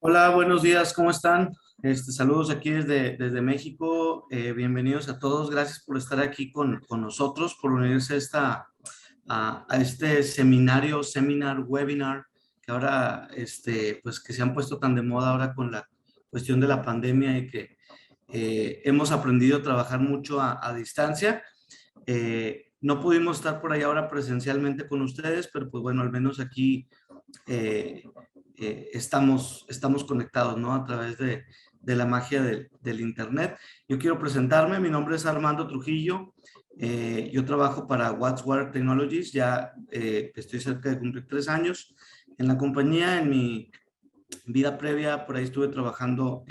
Hola, buenos días, ¿cómo están? Saludos aquí desde México. Bienvenidos a todos. Gracias por estar aquí con nosotros, por unirse a este webinar, que ahora, pues que se han puesto tan de moda ahora con la cuestión de la pandemia y que hemos aprendido a trabajar mucho a distancia. No pudimos estar por ahí ahora presencialmente con ustedes, pero pues bueno, al menos aquí eh, estamos conectados, ¿no? A través de la magia del Internet. Yo quiero presentarme, mi nombre es Armando Trujillo, yo trabajo para Watsware Technologies, ya estoy cerca de cumplir 3 años en la compañía. En mi vida previa, por ahí estuve trabajando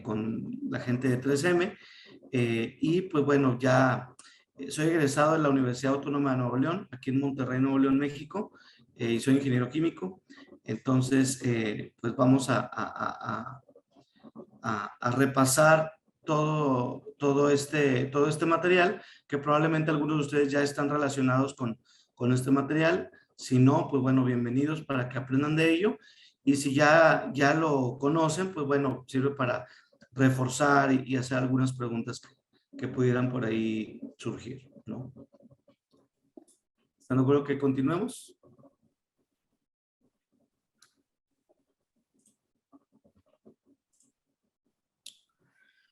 con la gente de 3M, y pues bueno, ya soy egresado de la Universidad Autónoma de Nuevo León, aquí en Monterrey, Nuevo León, México, y soy ingeniero químico. Entonces, pues vamos a repasar todo este material, que probablemente algunos de ustedes ya están relacionados con este material. Si no, pues bueno, bienvenidos para que aprendan de ello. Y si ya lo conocen, pues bueno, sirve para reforzar y hacer algunas preguntas que pudieran por ahí surgir, ¿no? ¿Están de acuerdo que continuemos?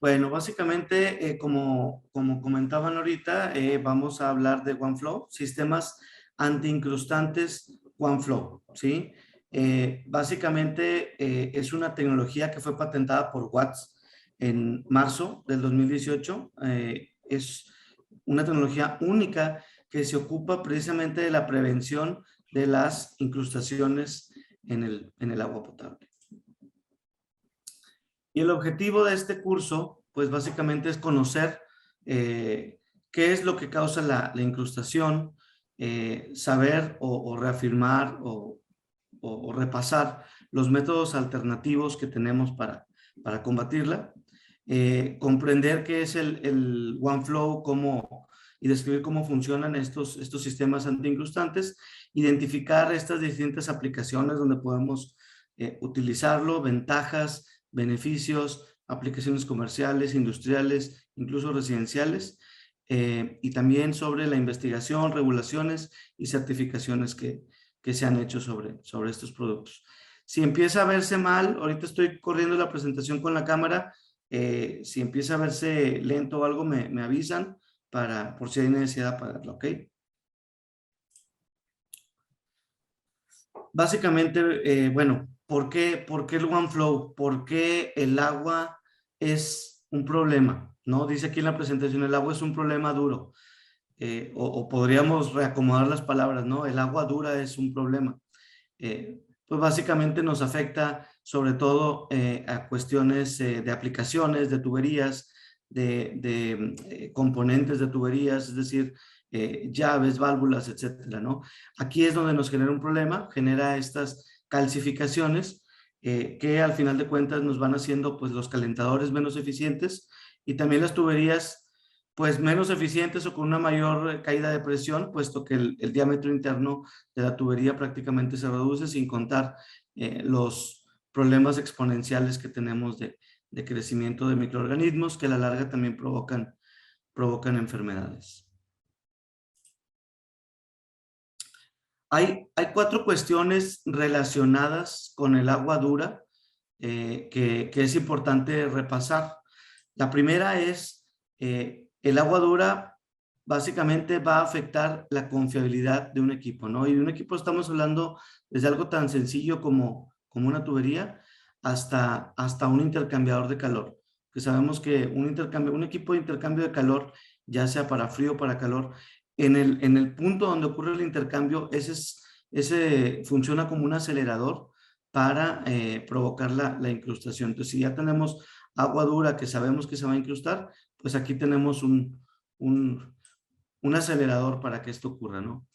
Bueno, básicamente, como comentaban ahorita, vamos a hablar de OneFlow, sistemas antiincrustantes OneFlow, ¿sí? Básicamente, es una tecnología que fue patentada por Watts en marzo del 2018. Es una tecnología única que se ocupa precisamente de la prevención de las incrustaciones en el agua potable. Y el objetivo de este curso, pues básicamente es conocer qué es lo que causa la incrustación, saber o reafirmar o repasar los métodos alternativos que tenemos para combatirla, comprender qué es el OneFlow, y describir cómo funcionan estos sistemas antiincrustantes, identificar estas distintas aplicaciones donde podemos utilizarlo, ventajas, beneficios, aplicaciones comerciales, industriales, incluso residenciales, y también sobre la investigación, regulaciones y certificaciones que se han hecho sobre estos productos. Si empieza a verse mal, ahorita estoy corriendo la presentación con la cámara, si empieza a verse lento o algo, me avisan por si hay necesidad de apagarla, ¿ok? Básicamente, bueno, ¿por qué el OneFlow? ¿Por qué el agua es un problema? ¿No? Dice aquí en la presentación, el agua es un problema duro. O podríamos reacomodar las palabras, ¿no? El agua dura es un problema. Pues básicamente nos afecta sobre todo a cuestiones de aplicaciones, de tuberías, de componentes de tuberías, es decir, llaves, válvulas, etcétera, ¿no? Aquí es donde nos genera un problema, genera estas calcificaciones, que al final de cuentas nos van haciendo pues los calentadores menos eficientes, y también las tuberías pues menos eficientes o con una mayor caída de presión, puesto que el diámetro interno de la tubería prácticamente se reduce, sin contar los problemas exponenciales que tenemos de crecimiento de microorganismos, que a la larga también provocan enfermedades. Hay 4 cuestiones relacionadas con el agua dura, que es importante repasar. La primera es, el agua dura básicamente va a afectar la confiabilidad de un equipo, ¿no? Y de un equipo estamos hablando desde algo tan sencillo como una tubería hasta un intercambiador de calor, que sabemos que un equipo de intercambio de calor, ya sea para frío o para calor, en el punto donde ocurre el intercambio, ese funciona como un acelerador para provocar la incrustación. Entonces, si ya tenemos agua dura que sabemos que se va a incrustar, pues aquí tenemos un acelerador para que esto ocurra, ¿no?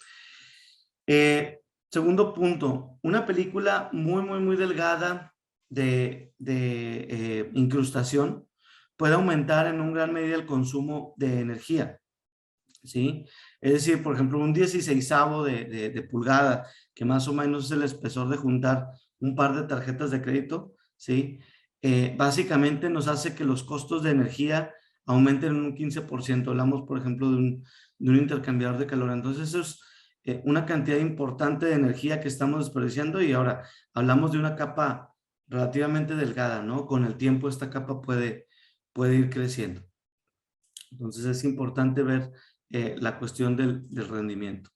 Segundo punto, una película muy delgada de incrustación puede aumentar en un gran medida el consumo de energía, ¿sí? Es decir, por ejemplo, un 16avo de pulgada, que más o menos es el espesor de juntar un par de tarjetas de crédito, ¿sí? Básicamente nos hace que los costos de energía aumenten en un 15%. Hablamos, por ejemplo, de un intercambiador de calor. Entonces, eso es una cantidad importante de energía que estamos desperdiciando, y ahora hablamos de una capa relativamente delgada, ¿no? Con el tiempo esta capa puede ir creciendo. Entonces es importante ver la cuestión del rendimiento.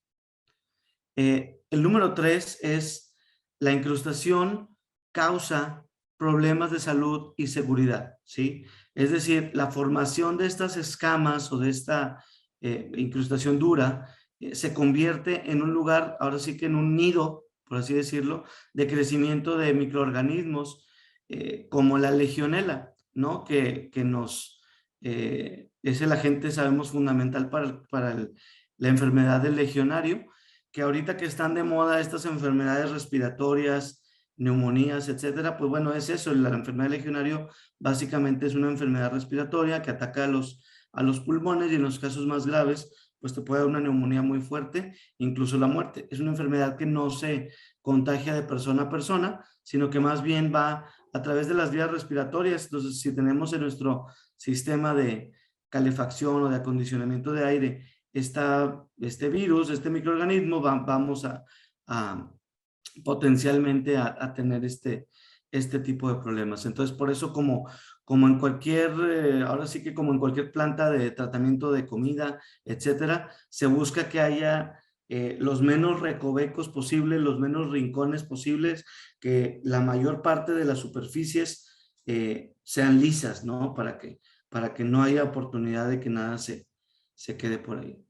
El número 3 es la incrustación causa problemas de salud y seguridad, ¿sí? Es decir, la formación de estas escamas o de esta incrustación dura se convierte en un lugar, ahora sí que en un nido, por así decirlo, de crecimiento de microorganismos como la legionela, ¿no? Que nos es el agente, sabemos, fundamental para la enfermedad del legionario, que ahorita que están de moda estas enfermedades respiratorias, neumonías, etcétera, pues bueno, es eso, la enfermedad del legionario básicamente es una enfermedad respiratoria que ataca a los pulmones, y en los casos más graves, pues te puede dar una neumonía muy fuerte, incluso la muerte. Es una enfermedad que no se contagia de persona a persona, sino que más bien va a través de las vías respiratorias. Entonces, si tenemos en nuestro sistema de calefacción o de acondicionamiento de aire este virus, este microorganismo, vamos a potencialmente a tener este tipo de problemas. Entonces, por eso como en cualquier, ahora sí que como en cualquier planta de tratamiento de comida, etcétera, se busca que haya los menos recovecos posibles, los menos rincones posibles, que la mayor parte de las superficies sean lisas, ¿no? Para que no haya oportunidad de que nada se quede por ahí.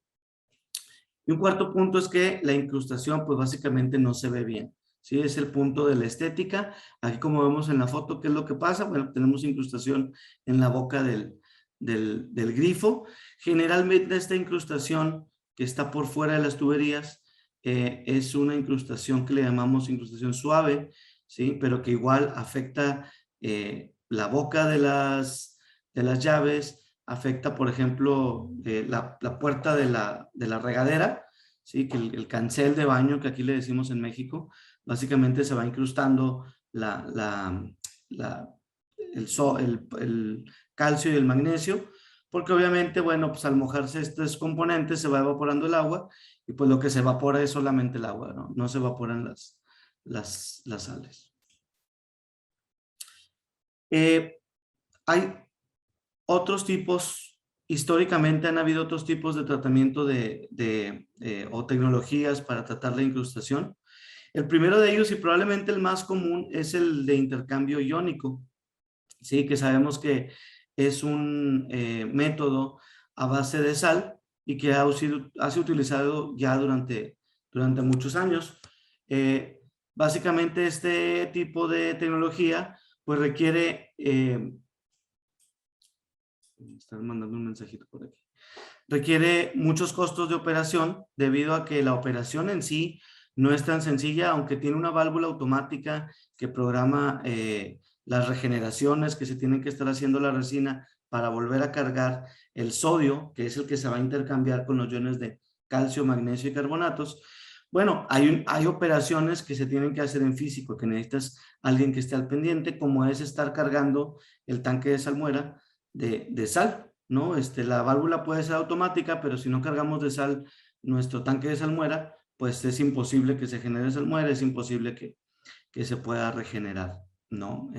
Y un cuarto punto es que la incrustación, pues básicamente no se ve bien, ¿sí? Es el punto de la estética. Aquí, como vemos en la foto, ¿qué es lo que pasa? Bueno, tenemos incrustación en la boca del grifo. Generalmente esta incrustación que está por fuera de las tuberías es una incrustación que le llamamos incrustación suave, ¿sí? Pero que igual afecta la boca de las llaves, afecta, por ejemplo, la puerta de la regadera, ¿sí? Que el cancel de baño, que aquí le decimos en México, básicamente se va incrustando el calcio y el magnesio, porque obviamente, bueno, pues al mojarse estos componentes se va evaporando el agua, y pues lo que se evapora es solamente el agua, ¿no? No se evaporan las sales. Hay otros tipos, históricamente han habido otros tipos de tratamiento o tecnologías para tratar la incrustación. El primero de ellos, y probablemente el más común, es el de intercambio iónico, ¿sí? Que sabemos que es un método a base de sal y que ha sido utilizado ya durante muchos años. Básicamente este tipo de tecnología pues requiere me están mandando un mensajito por aquí. Requiere muchos costos de operación, debido a que la operación en sí no es tan sencilla, aunque tiene una válvula automática que programa las regeneraciones que se tienen que estar haciendo la resina para volver a cargar el sodio, que es el que se va a intercambiar con los iones de calcio, magnesio y carbonatos. Bueno, hay operaciones que se tienen que hacer en físico, que necesitas alguien que esté al pendiente, como es estar cargando el tanque de salmuera de sal, ¿no? La válvula puede ser automática, pero si no cargamos de sal nuestro tanque de salmuera, pues es imposible que se genere salmuera, es imposible que se pueda regenerar, ¿no?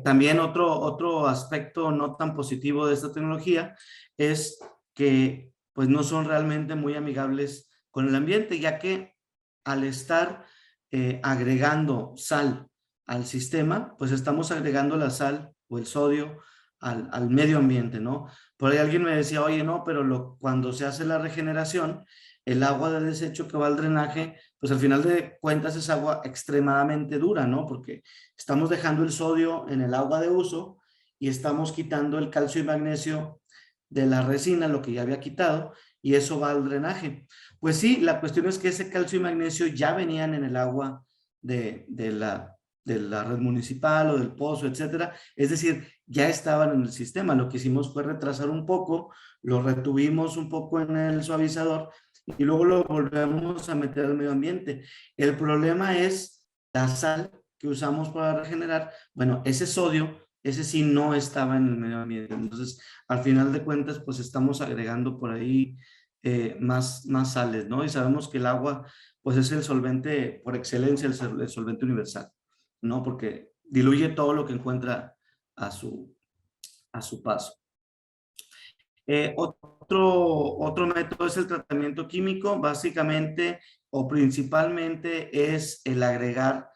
También otro aspecto no tan positivo de esta tecnología es que pues no son realmente muy amigables con el ambiente, ya que al estar agregando sal al sistema, pues estamos agregando la sal o el sodio al medio ambiente, ¿no? Por ahí alguien me decía, oye, no, pero cuando se hace la regeneración, el agua de desecho que va al drenaje, pues al final de cuentas es agua extremadamente dura, ¿no? Porque estamos dejando el sodio en el agua de uso y estamos quitando el calcio y magnesio de la resina, lo que ya había quitado, y eso va al drenaje. Pues sí, la cuestión es que ese calcio y magnesio ya venían en el agua de la red municipal o del pozo, etcétera. Es decir, ya estaban en el sistema. Lo que hicimos fue retrasar un poco, lo retuvimos un poco en el suavizador y luego lo volvemos a meter al medio ambiente. El problema es la sal que usamos para regenerar. Bueno, ese sodio, ese sí no estaba en el medio ambiente. Entonces, al final de cuentas, pues estamos agregando por ahí más sales, ¿no? Y sabemos que el agua, pues es el solvente por excelencia, el solvente universal, ¿no? Porque diluye todo lo que encuentra a su paso. Otro método es el tratamiento químico, básicamente o principalmente es el agregar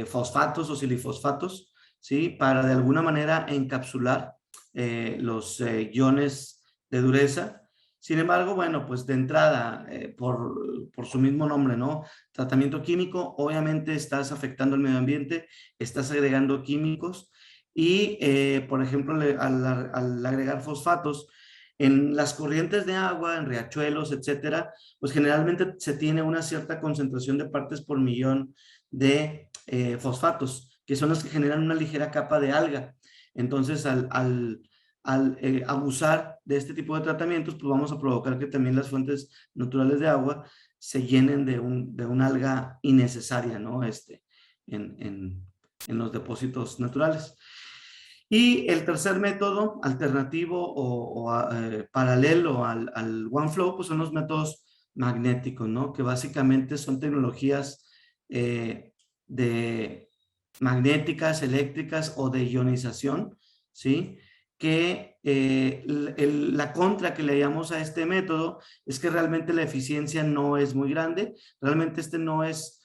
fosfatos o silifosfatos, ¿sí? Para de alguna manera encapsular los iones de dureza. Sin embargo, bueno, pues de entrada, por su mismo nombre, ¿no? Tratamiento químico, obviamente estás afectando el medio ambiente, estás agregando químicos y, por ejemplo, al agregar fosfatos, en las corrientes de agua, en riachuelos, etcétera, pues generalmente se tiene una cierta concentración de partes por millón de fosfatos, que son las que generan una ligera capa de alga. Entonces, al abusar de este tipo de tratamientos, pues vamos a provocar que también las fuentes naturales de agua se llenen de un alga innecesaria, ¿no? En los depósitos naturales. Y el tercer método alternativo paralelo al OneFlow, pues son los métodos magnéticos, ¿no? Que básicamente son tecnologías de magnéticas, eléctricas o de ionización, ¿sí? Que la contra que le llamamos a este método es que realmente la eficiencia no es muy grande, realmente no es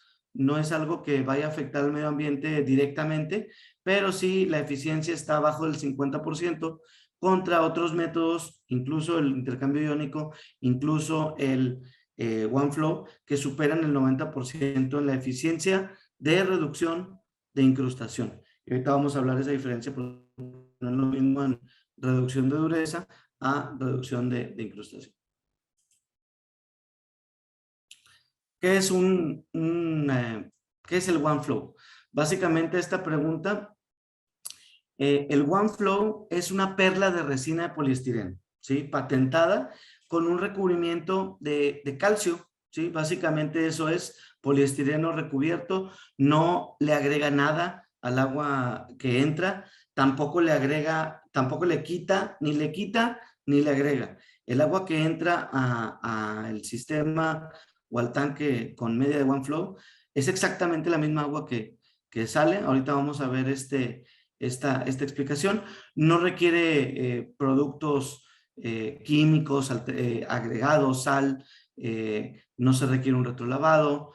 algo que vaya a afectar al medio ambiente directamente, pero sí la eficiencia está abajo del 50% contra otros métodos, incluso el intercambio iónico, incluso el OneFlow, que superan el 90% en la eficiencia de reducción de incrustación. Y ahorita vamos a hablar de esa diferencia, porque no es lo mismo en reducción de dureza a reducción de incrustación. ¿Qué es qué es el OneFlow? Básicamente esta pregunta, el OneFlow es una perla de resina de poliestireno, ¿sí? Patentada con un recubrimiento de calcio, ¿sí? Básicamente eso es poliestireno recubierto, no le agrega nada al agua que entra, tampoco le quita, ni le agrega. El agua que entra al sistema o al tanque con media de OneFlow es exactamente la misma agua que sale. Ahorita vamos a ver esta explicación. No requiere productos químicos agregados, sal, no se requiere un retrolavado,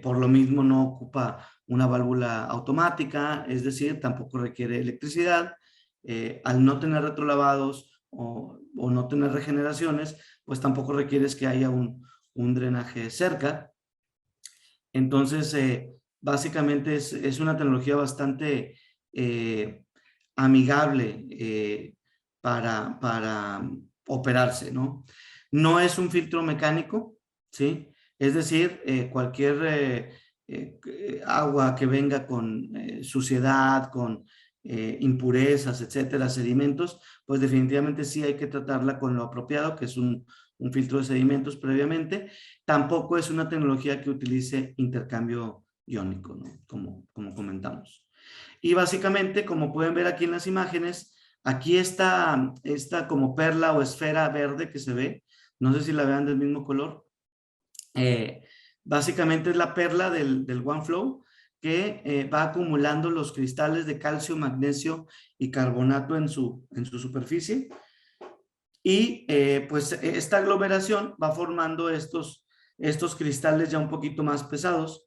por lo mismo no ocupa una válvula automática, es decir, tampoco requiere electricidad. Al no tener retrolavados o no tener regeneraciones, pues tampoco requieres que haya un drenaje cerca. Entonces, básicamente es una tecnología bastante amigable para operarse, ¿no? No es un filtro mecánico, ¿sí? Es decir, cualquier agua que venga con suciedad, con impurezas, etcétera, sedimentos, pues definitivamente sí hay que tratarla con lo apropiado, que es un filtro de sedimentos previamente. Tampoco es una tecnología que utilice intercambio iónico, ¿no? Como comentamos. Y básicamente, como pueden ver aquí en las imágenes, aquí está esta como perla o esfera verde que se ve, no sé si la vean del mismo color. Básicamente es la perla del OneFlow que va acumulando los cristales de calcio, magnesio y carbonato en su superficie. Y pues esta aglomeración va formando estos cristales ya un poquito más pesados,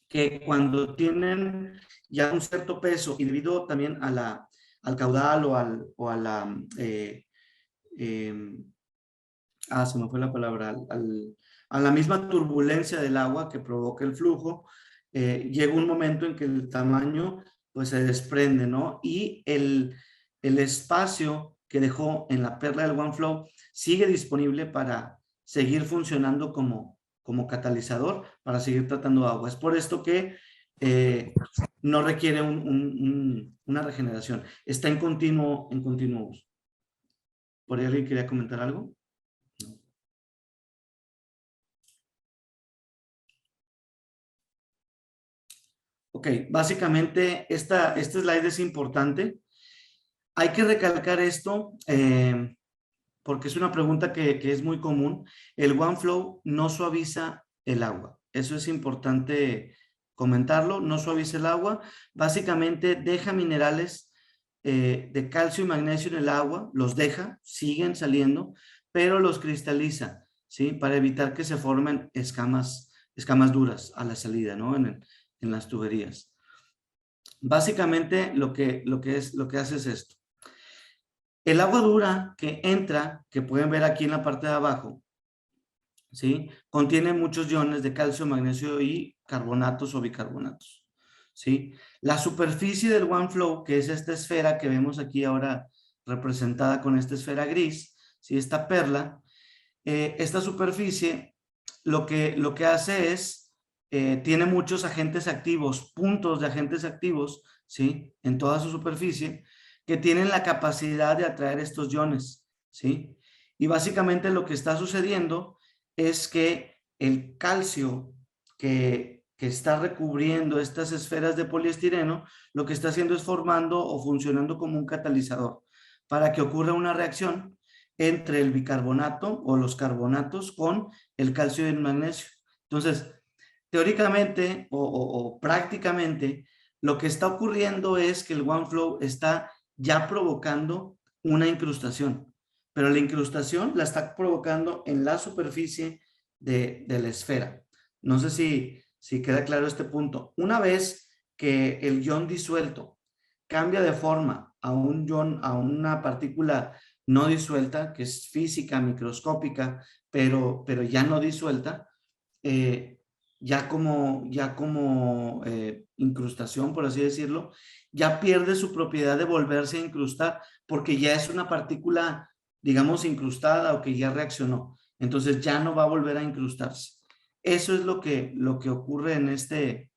que cuando tienen ya un cierto peso y debido también al caudal o a la se me fue la palabra, a la misma turbulencia del agua que provoca el flujo, llega un momento en que el tamaño pues se desprende, ¿no? Y el espacio que dejó en la perla del OneFlow sigue disponible para seguir funcionando como catalizador, para seguir tratando agua. Es por esto que no requiere una regeneración. Está en continuo uso. ¿Por ahí alguien quería comentar algo? Ok, básicamente esta slide es importante. Hay que recalcar esto porque es una pregunta que es muy común. El OneFlow no suaviza el agua. Eso es importante comentarlo. No suaviza el agua. Básicamente deja minerales de calcio y magnesio en el agua. Los deja, siguen saliendo, pero los cristaliza, ¿sí? Para evitar que se formen escamas duras a la salida, ¿no? En las tuberías. Básicamente lo que hace es esto. El agua dura que entra, que pueden ver aquí en la parte de abajo, ¿sí? Contiene muchos iones de calcio, magnesio y carbonatos o bicarbonatos, ¿sí? La superficie del OneFlow, que es esta esfera que vemos aquí ahora representada con esta esfera gris, ¿sí? Esta perla, esta superficie lo que hace es, tiene muchos agentes activos, puntos de agentes activos, ¿sí? En toda su superficie, que tienen la capacidad de atraer estos iones, ¿sí? Y básicamente lo que está sucediendo es que el calcio que está recubriendo estas esferas de poliestireno, lo que está haciendo es formando o funcionando como un catalizador para que ocurra una reacción entre el bicarbonato o los carbonatos con el calcio y el magnesio. Entonces, teóricamente o prácticamente, lo que está ocurriendo es que el OneFlow está ya provocando una incrustación, pero la incrustación la está provocando en la superficie de la esfera. No sé si queda claro este punto. Una vez que el ion disuelto cambia de forma a un ion, a una partícula no disuelta, que es física, microscópica, pero ya no disuelta, ya como incrustación, por así decirlo, ya pierde su propiedad de volverse a incrustar, porque ya es una partícula, digamos, incrustada o que ya reaccionó. Entonces ya no va a volver a incrustarse. Eso es lo que ocurre en este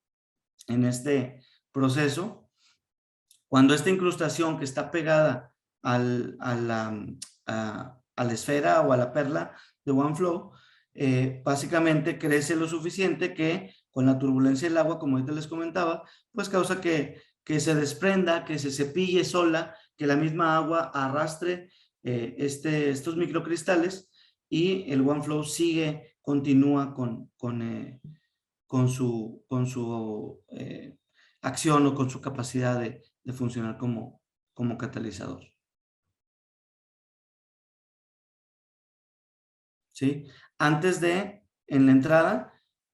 proceso. Cuando esta incrustación que está pegada a la esfera o a la perla de OneFlow, básicamente crece lo suficiente que con la turbulencia del agua, como ahorita les comentaba, pues causa que se desprenda, que se cepille sola, que la misma agua arrastre estos microcristales y el OneFlow continúa con su acción o con su capacidad de funcionar como catalizador. ¿Sí? Antes en la entrada,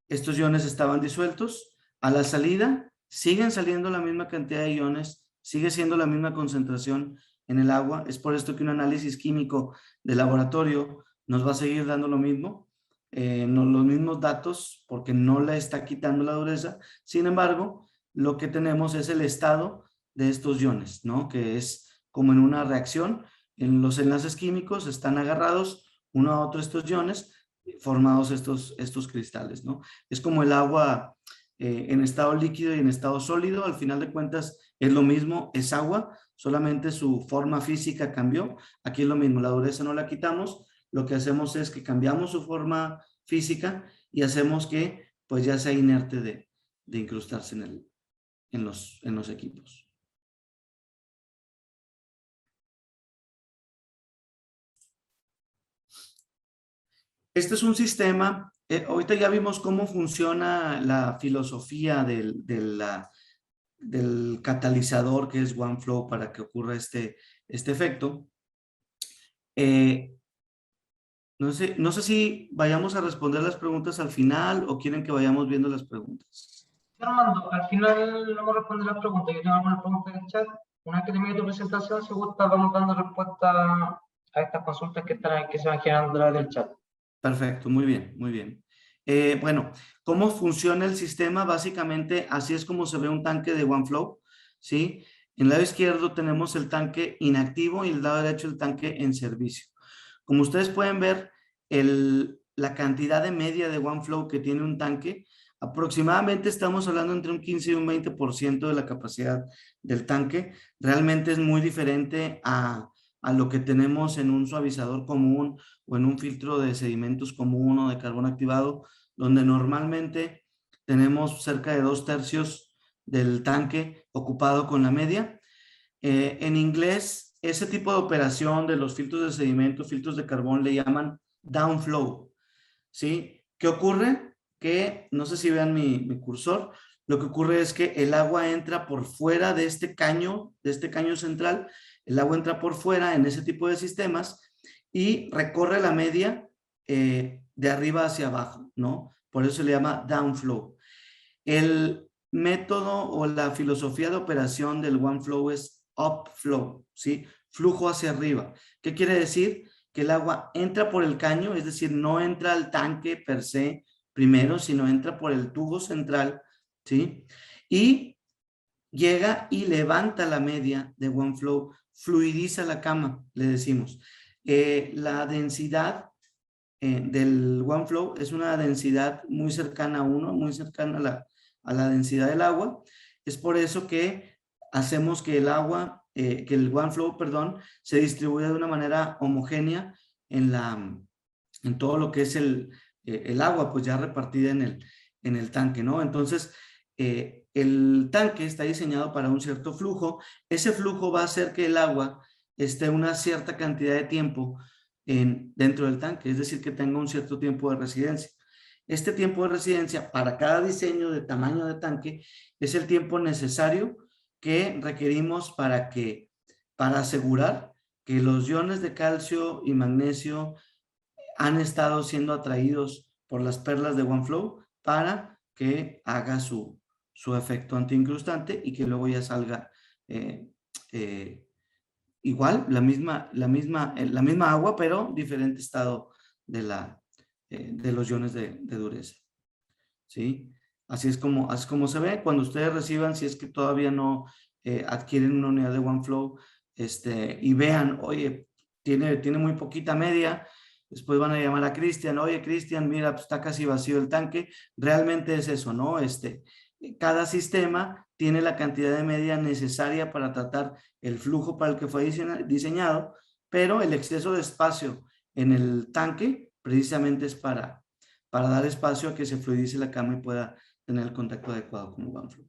estos iones estaban disueltos. A la salida, siguen saliendo la misma cantidad de iones, sigue siendo la misma concentración en el agua. Es por esto que un análisis químico de laboratorio nos va a seguir dando lo mismo, los mismos datos, porque no le está quitando la dureza. Sin embargo, lo que tenemos es el estado de estos iones, ¿no? Que es como en una reacción, en los enlaces químicos están agarrados uno a otro estos iones, formados estos cristales, ¿no? Es como el agua en estado líquido y en estado sólido, al final de cuentas es lo mismo, es agua, solamente su forma física cambió. Aquí es lo mismo, la dureza no la quitamos, lo que hacemos es que cambiamos su forma física y hacemos que pues ya sea inerte de incrustarse en los equipos. Este es un sistema, ahorita ya vimos cómo funciona la filosofía del catalizador que es OneFlow para que ocurra este efecto. No sé si vayamos a responder las preguntas al final o quieren que vayamos viendo las preguntas. Armando, al final vamos a responder las preguntas. Yo tengo algunas preguntas en el chat. Una vez que termine tu presentación, si gusta, vamos dando respuesta a estas consultas que se van generando a través del chat. Perfecto, muy bien, muy bien. Bueno, ¿cómo funciona el sistema? Básicamente, así es como se ve un tanque de OneFlow, ¿sí? En el lado izquierdo tenemos el tanque inactivo y en el lado derecho el tanque en servicio. Como ustedes pueden ver, la cantidad de media de OneFlow que tiene un tanque, Aproximadamente estamos hablando entre un 15 y un 20% de la capacidad del tanque. Realmente es muy diferente a lo que tenemos en un suavizador común o en un filtro de sedimentos común o de carbón activado, donde normalmente tenemos cerca de 2/3 del tanque ocupado con la media. En inglés, ese tipo de operación de los filtros de sedimento, filtros de carbón, le llaman downflow, ¿sí? ¿Qué ocurre? Que, no sé si vean mi cursor, lo que ocurre es que el agua entra por fuera de este caño central, el agua entra por fuera en ese tipo de sistemas y recorre la media de arriba hacia abajo, ¿no? Por eso se le llama downflow. El método o la filosofía de operación del OneFlow es upflow, ¿sí? Flujo hacia arriba. ¿Qué quiere decir? Que el agua entra por el caño, es decir, no entra al tanque per se primero, sino entra por el tubo central, ¿sí? Y llega y levanta la media de OneFlow, fluidiza la cama, le decimos. La densidad del OneFlow es una densidad muy cercana a 1, muy cercana a la densidad del agua. Es por eso que hacemos que el agua, que el OneFlow, perdón, se distribuya de una manera homogénea en todo lo que es el agua, pues ya repartida en el tanque, ¿no? Entonces, el tanque está diseñado para un cierto flujo. Ese flujo va a hacer que el agua esté una cierta cantidad de tiempo dentro del tanque, es decir, que tenga un cierto tiempo de residencia. Este tiempo de residencia para cada diseño de tamaño de tanque es el tiempo necesario que requerimos para asegurar que los iones de calcio y magnesio han estado siendo atraídos por las perlas de OneFlow para que haga su efecto antiincrustante y que luego ya salga igual, la misma agua, pero diferente estado de los iones de dureza. ¿Sí? Así es como se ve. Cuando ustedes reciban, si es que todavía no adquieren una unidad de OneFlow y vean, oye, tiene muy poquita media, después van a llamar a Cristian, oye, Cristian, mira, pues está casi vacío el tanque. Realmente es eso, ¿no? Cada sistema tiene la cantidad de media necesaria para tratar el flujo para el que fue diseñado, pero el exceso de espacio en el tanque precisamente es para dar espacio a que se fluidice la cama y pueda tener el contacto adecuado con el OneFlow.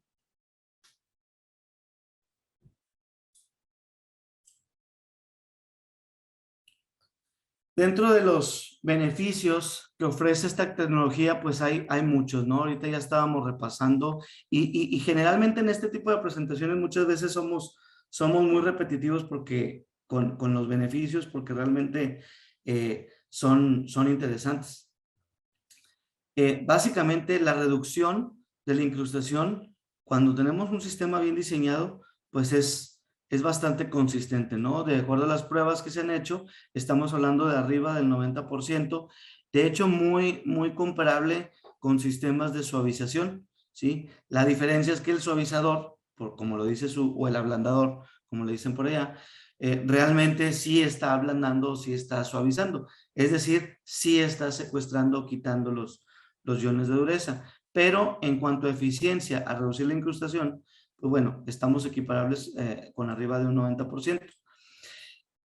Dentro de los beneficios que ofrece esta tecnología, pues hay muchos, ¿no? Ahorita ya estábamos repasando y generalmente en este tipo de presentaciones muchas veces somos muy repetitivos porque con los beneficios, porque realmente son interesantes. Básicamente la reducción de la incrustación, cuando tenemos un sistema bien diseñado, pues es bastante consistente, ¿no? De acuerdo a las pruebas que se han hecho, estamos hablando de arriba del 90%, de hecho muy comparable con sistemas de suavización, ¿sí? La diferencia es que el suavizador, como lo dice o el ablandador, como le dicen por allá, realmente sí está ablandando, sí está suavizando, es decir, sí está secuestrando, quitando los iones de dureza, pero en cuanto a eficiencia, a reducir la incrustación, pues bueno, estamos equiparables con arriba de un 90%.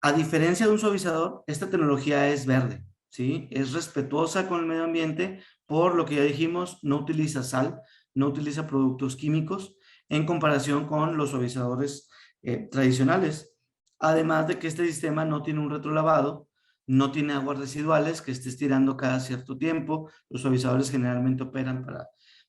A diferencia de un suavizador, esta tecnología es verde, ¿sí? Es respetuosa con el medio ambiente, por lo que ya dijimos, no utiliza sal, no utiliza productos químicos, en comparación con los suavizadores tradicionales. Además de que este sistema no tiene un retrolavado, no tiene aguas residuales que estés tirando cada cierto tiempo. Los suavizadores generalmente operan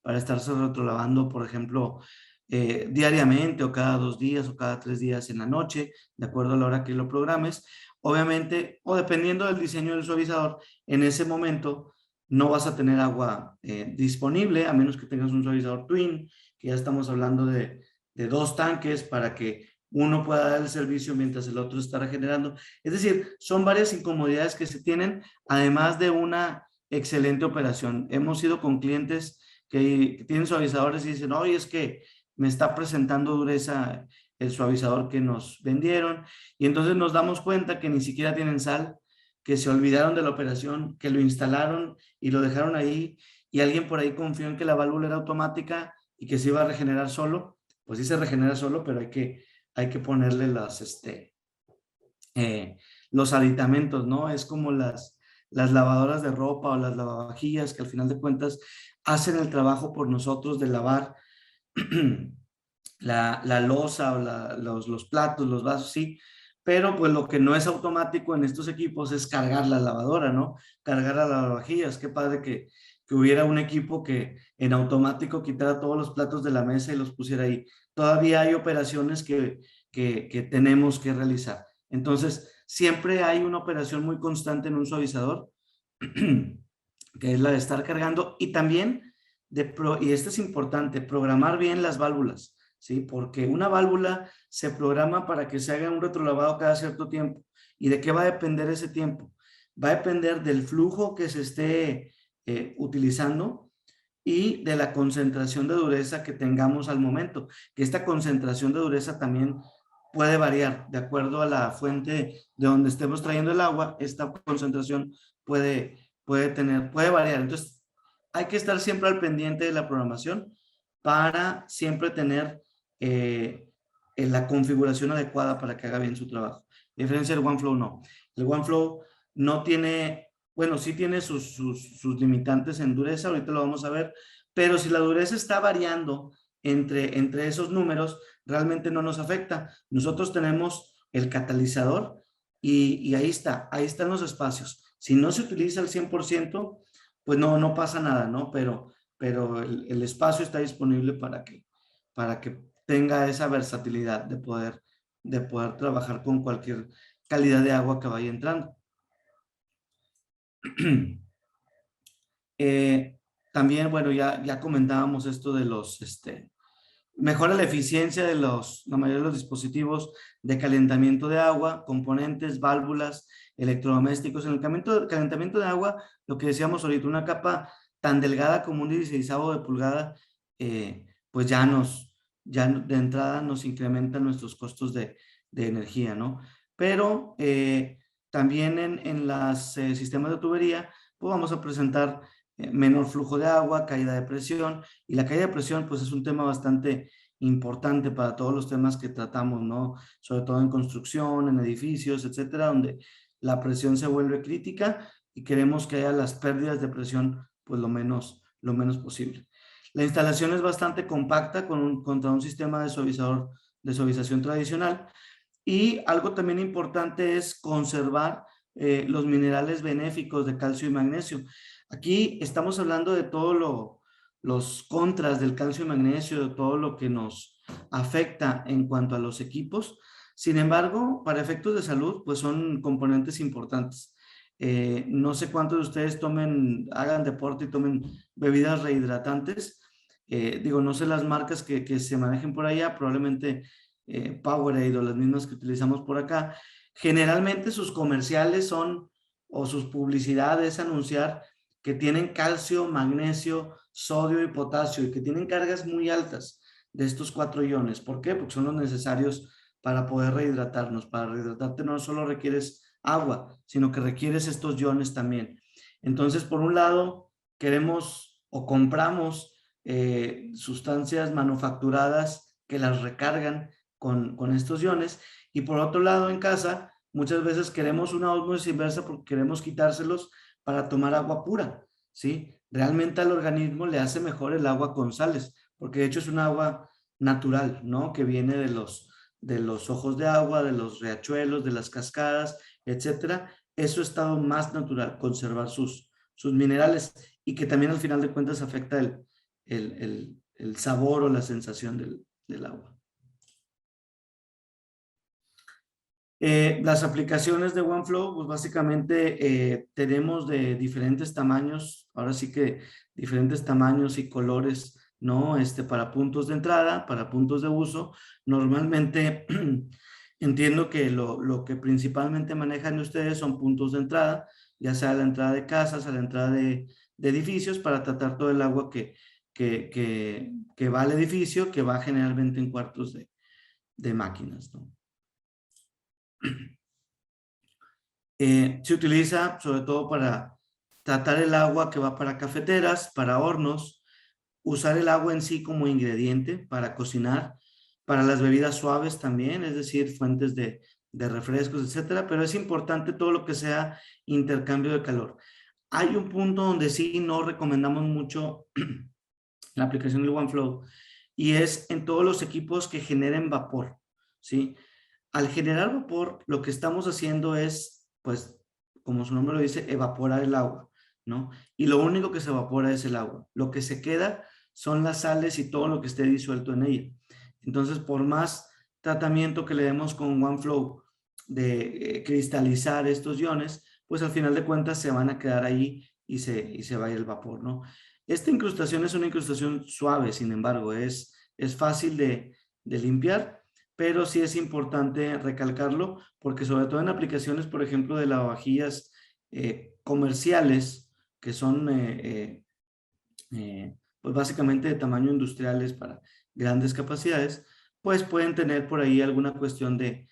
para estarse retrolavando, por ejemplo, diariamente o cada 2 días o cada 3 días en la noche, de acuerdo a la hora que lo programes. Obviamente, o dependiendo del diseño del suavizador, en ese momento no vas a tener agua disponible, a menos que tengas un suavizador twin, que ya estamos hablando de 2 tanques para que uno pueda dar el servicio mientras el otro está regenerando. Es decir, son varias incomodidades que se tienen, además de una excelente operación. Hemos ido con clientes que tienen suavizadores y dicen, oye, es que me está presentando dureza el suavizador que nos vendieron, y entonces nos damos cuenta que ni siquiera tienen sal, que se olvidaron de la operación, que lo instalaron y lo dejaron ahí, y alguien por ahí confió en que la válvula era automática y que se iba a regenerar solo, pues sí se regenera solo, pero hay que ponerle los aditamentos, ¿no? Es como las lavadoras de ropa o las lavavajillas que al final de cuentas hacen el trabajo por nosotros de lavar la loza o los platos, los vasos, sí, pero pues lo que no es automático en estos equipos es cargar la lavadora, ¿no? Cargar las lavavajillas. Qué padre que hubiera un equipo que en automático quitara todos los platos de la mesa y los pusiera ahí. Todavía hay operaciones que tenemos que realizar. Entonces, siempre hay una operación muy constante en un suavizador, que es la de estar cargando, y también, y esto es importante, programar bien las válvulas, ¿sí? Porque una válvula se programa para que se haga un retrolavado cada cierto tiempo. ¿Y de qué va a depender ese tiempo? Va a depender del flujo que se esté utilizando y de la concentración de dureza que tengamos al momento. Que esta concentración de dureza también puede variar de acuerdo a la fuente de donde estemos trayendo el agua. Esta concentración puede variar. Entonces, hay que estar siempre al pendiente de la programación para siempre tener en la configuración adecuada para que haga bien su trabajo. A diferencia del OneFlow, no. El OneFlow no tiene, bueno, sí tiene sus limitantes en dureza, ahorita lo vamos a ver, pero si la dureza está variando entre esos números, realmente no nos afecta. Nosotros tenemos el catalizador y ahí están los espacios. Si no se utiliza al 100%, pues no pasa nada, ¿no? Pero el espacio está disponible para que tenga esa versatilidad de poder trabajar con cualquier calidad de agua que vaya entrando. También, bueno, ya comentábamos esto de mejora la eficiencia de la mayoría de los dispositivos de calentamiento de agua, componentes, válvulas, electrodomésticos. En el calentamiento de agua, lo que decíamos ahorita, una capa tan delgada como un 16avo de pulgada, pues ya de entrada nos incrementan nuestros costos de energía, ¿no? Pero también en los sistemas de tubería, pues vamos a presentar menor flujo de agua, caída de presión, y la caída de presión pues es un tema bastante importante para todos los temas que tratamos, ¿no? Sobre todo en construcción, en edificios, etcétera, donde la presión se vuelve crítica y queremos que haya las pérdidas de presión pues lo menos posible. La instalación es bastante compacta contra un sistema de suavización tradicional, y algo también importante es conservar los minerales benéficos de calcio y magnesio. Aquí estamos hablando de todos los contras del calcio y magnesio, de todo lo que nos afecta en cuanto a los equipos. Sin embargo, para efectos de salud, pues son componentes importantes. No sé cuántos de ustedes hagan deporte y tomen bebidas rehidratantes. Digo, no sé las marcas que se manejen por allá, probablemente Powerade o las mismas que utilizamos por acá. Generalmente sus comerciales o sus publicidades anunciar que tienen calcio, magnesio, sodio y potasio, y que tienen cargas muy altas de estos 4 iones. ¿Por qué? Porque son los necesarios para poder rehidratarnos. Para rehidratarte no solo requieres agua, sino que requieres estos iones también. Entonces, por un lado, queremos o compramos sustancias manufacturadas que las recargan con estos iones, y por otro lado, en casa, muchas veces queremos una osmosis inversa porque queremos quitárselos para tomar agua pura, ¿sí? Realmente al organismo le hace mejor el agua con sales, porque de hecho es un agua natural, ¿no? Que viene de los ojos de agua, de los riachuelos, de las cascadas, etcétera. Es su estado más natural, conservar sus minerales, y que también al final de cuentas afecta el sabor o la sensación del agua. Las aplicaciones de OneFlow, pues básicamente tenemos de diferentes tamaños, ahora sí que diferentes tamaños y colores, ¿no? Para puntos de entrada, para puntos de uso. Normalmente entiendo que lo que principalmente manejan ustedes son puntos de entrada, ya sea a la entrada de casas, a la entrada de edificios, para tratar todo el agua que va al edificio, que va generalmente en cuartos de máquinas, ¿no? Se utiliza sobre todo tratar el agua que va para cafeteras, para hornos, usar el agua en sí como ingrediente para cocinar, para las bebidas suaves también, es decir, fuentes de refrescos, etcétera, pero es importante todo lo que sea intercambio de calor. Hay un punto donde sí no recomendamos mucho la aplicación del OneFlow y es en todos los equipos que generen vapor, ¿sí? Al generar vapor, lo que estamos haciendo es, pues, como su nombre lo dice, evaporar el agua, ¿no? Y lo único que se evapora es el agua. Lo que se queda son las sales y todo lo que esté disuelto en ella. Entonces, por más tratamiento que le demos con OneFlow de cristalizar estos iones, pues al final de cuentas se van a quedar ahí y se va a ir el vapor, ¿no? Esta incrustación es una incrustación suave, sin embargo, es fácil de limpiar, pero sí es importante recalcarlo porque sobre todo en aplicaciones, por ejemplo, de lavavajillas comerciales, que son pues básicamente de tamaño industriales para grandes capacidades, pues pueden tener por ahí alguna cuestión de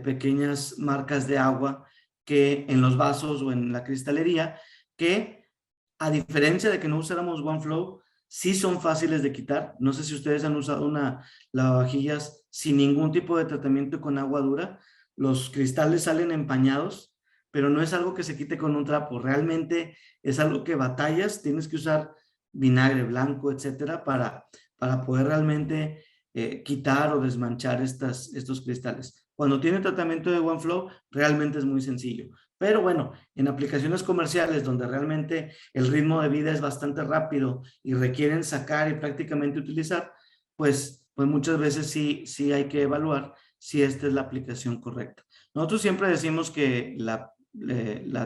pequeñas marcas de agua que en los vasos o en la cristalería, que a diferencia de que no usáramos OneFlow, sí son fáciles de quitar. No sé si ustedes han usado una lavavajillas sin ningún tipo de tratamiento con agua dura. Los cristales salen empañados, pero no es algo que se quite con un trapo. Realmente es algo que batallas, tienes que usar vinagre blanco, etcétera, para poder realmente quitar o desmanchar estos cristales. Cuando tiene tratamiento de OneFlow, realmente es muy sencillo. Pero bueno, en aplicaciones comerciales donde realmente el ritmo de vida es bastante rápido y requieren sacar y prácticamente utilizar, pues muchas veces sí hay que evaluar si esta es la aplicación correcta. Nosotros siempre decimos que la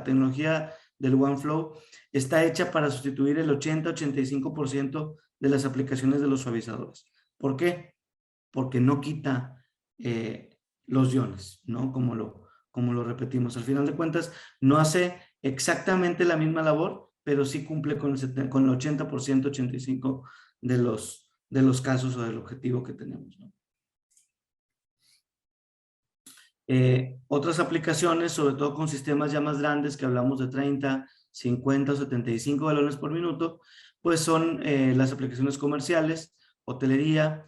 tecnología del OneFlow está hecha para sustituir el 80-85% de las aplicaciones de los suavizadores. ¿Por qué? Porque no quita los iones, ¿no? Como lo repetimos. Al final de cuentas, no hace exactamente la misma labor, pero sí cumple con el 80%, 85% de los casos o del objetivo que tenemos, ¿no? Otras aplicaciones, sobre todo con sistemas ya más grandes, que hablamos de 30, 50 o 75 galones por minuto, pues son las aplicaciones comerciales, hotelería,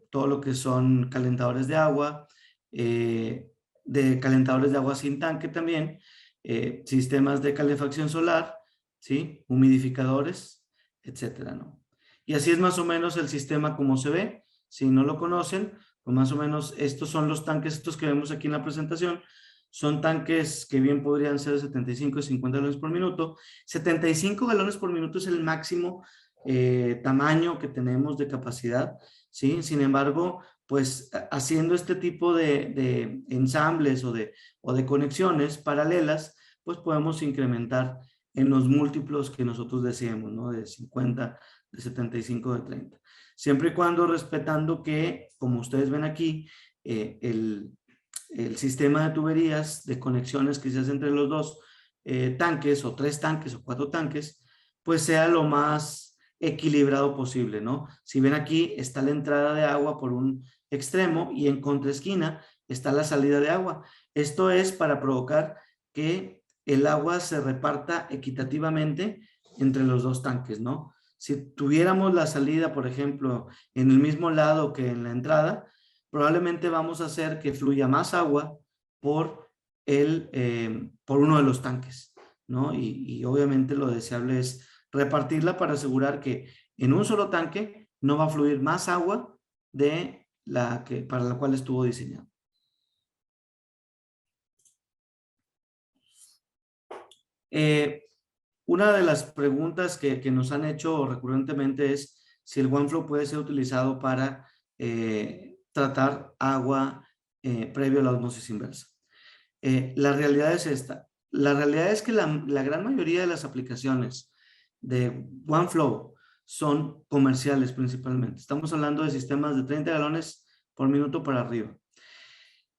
todo lo que son calentadores de agua, de calentadores de agua sin tanque también, sistemas de calefacción solar, ¿sí? Humidificadores, etcétera, ¿no? Y así es más o menos el sistema como se ve. Si no lo conocen, pues más o menos estos son los tanques, estos que vemos aquí en la presentación, son tanques que bien podrían ser 75 y 50 galones por minuto. 75 galones por minuto es el máximo tamaño que tenemos de capacidad, ¿sí? Sin embargo, pues haciendo este tipo de ensambles o de conexiones paralelas, pues podemos incrementar en los múltiplos que nosotros deseemos, ¿no? De 50, de 75, de 30. Siempre y cuando respetando que, como ustedes ven aquí, el sistema de tuberías de conexiones que se hace entre los dos tanques o 3 tanques o 4 tanques, pues sea lo más equilibrado posible, ¿no? Si ven aquí está la entrada de agua por un extremo y en contraesquina está la salida de agua. Esto es para provocar que el agua se reparta equitativamente entre los dos tanques, ¿no? Si tuviéramos la salida, por ejemplo, en el mismo lado que en la entrada, probablemente vamos a hacer que fluya más agua por uno de los tanques, ¿no? Y obviamente lo deseable es repartirla para asegurar que en un solo tanque no va a fluir más agua de para la cual estuvo diseñado. Una de las preguntas que nos han hecho recurrentemente es si el OneFlow puede ser utilizado para tratar agua previo a la osmosis inversa. La realidad es esta. La realidad es que la gran mayoría de las aplicaciones de OneFlow son comerciales principalmente. Estamos hablando de sistemas de 30 galones por minuto para arriba.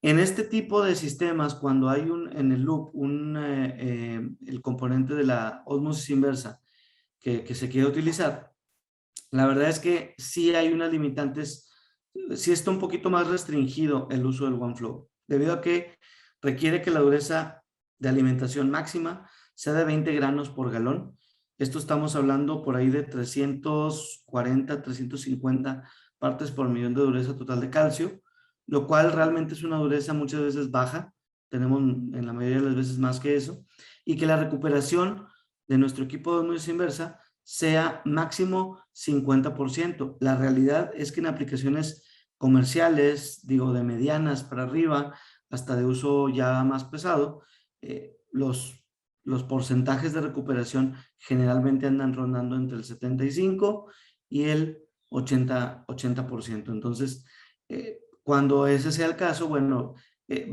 En este tipo de sistemas, cuando hay en el loop el componente de la osmosis inversa que se quiere utilizar, la verdad es que sí hay unas limitantes, sí está un poquito más restringido el uso del OneFlow, debido a que requiere que la dureza de alimentación máxima sea de 20 granos por galón. Esto estamos hablando por ahí de 340, 350 partes por millón de dureza total de calcio, lo cual realmente es una dureza muchas veces baja. Tenemos en la mayoría de las veces más que eso. Y que la recuperación de nuestro equipo de osmosis inversa sea máximo 50%. La realidad es que en aplicaciones comerciales, digo, de medianas para arriba, hasta de uso ya más pesado, los porcentajes de recuperación generalmente andan rondando entre el 75 y el 80%. Entonces, cuando ese sea el caso, bueno,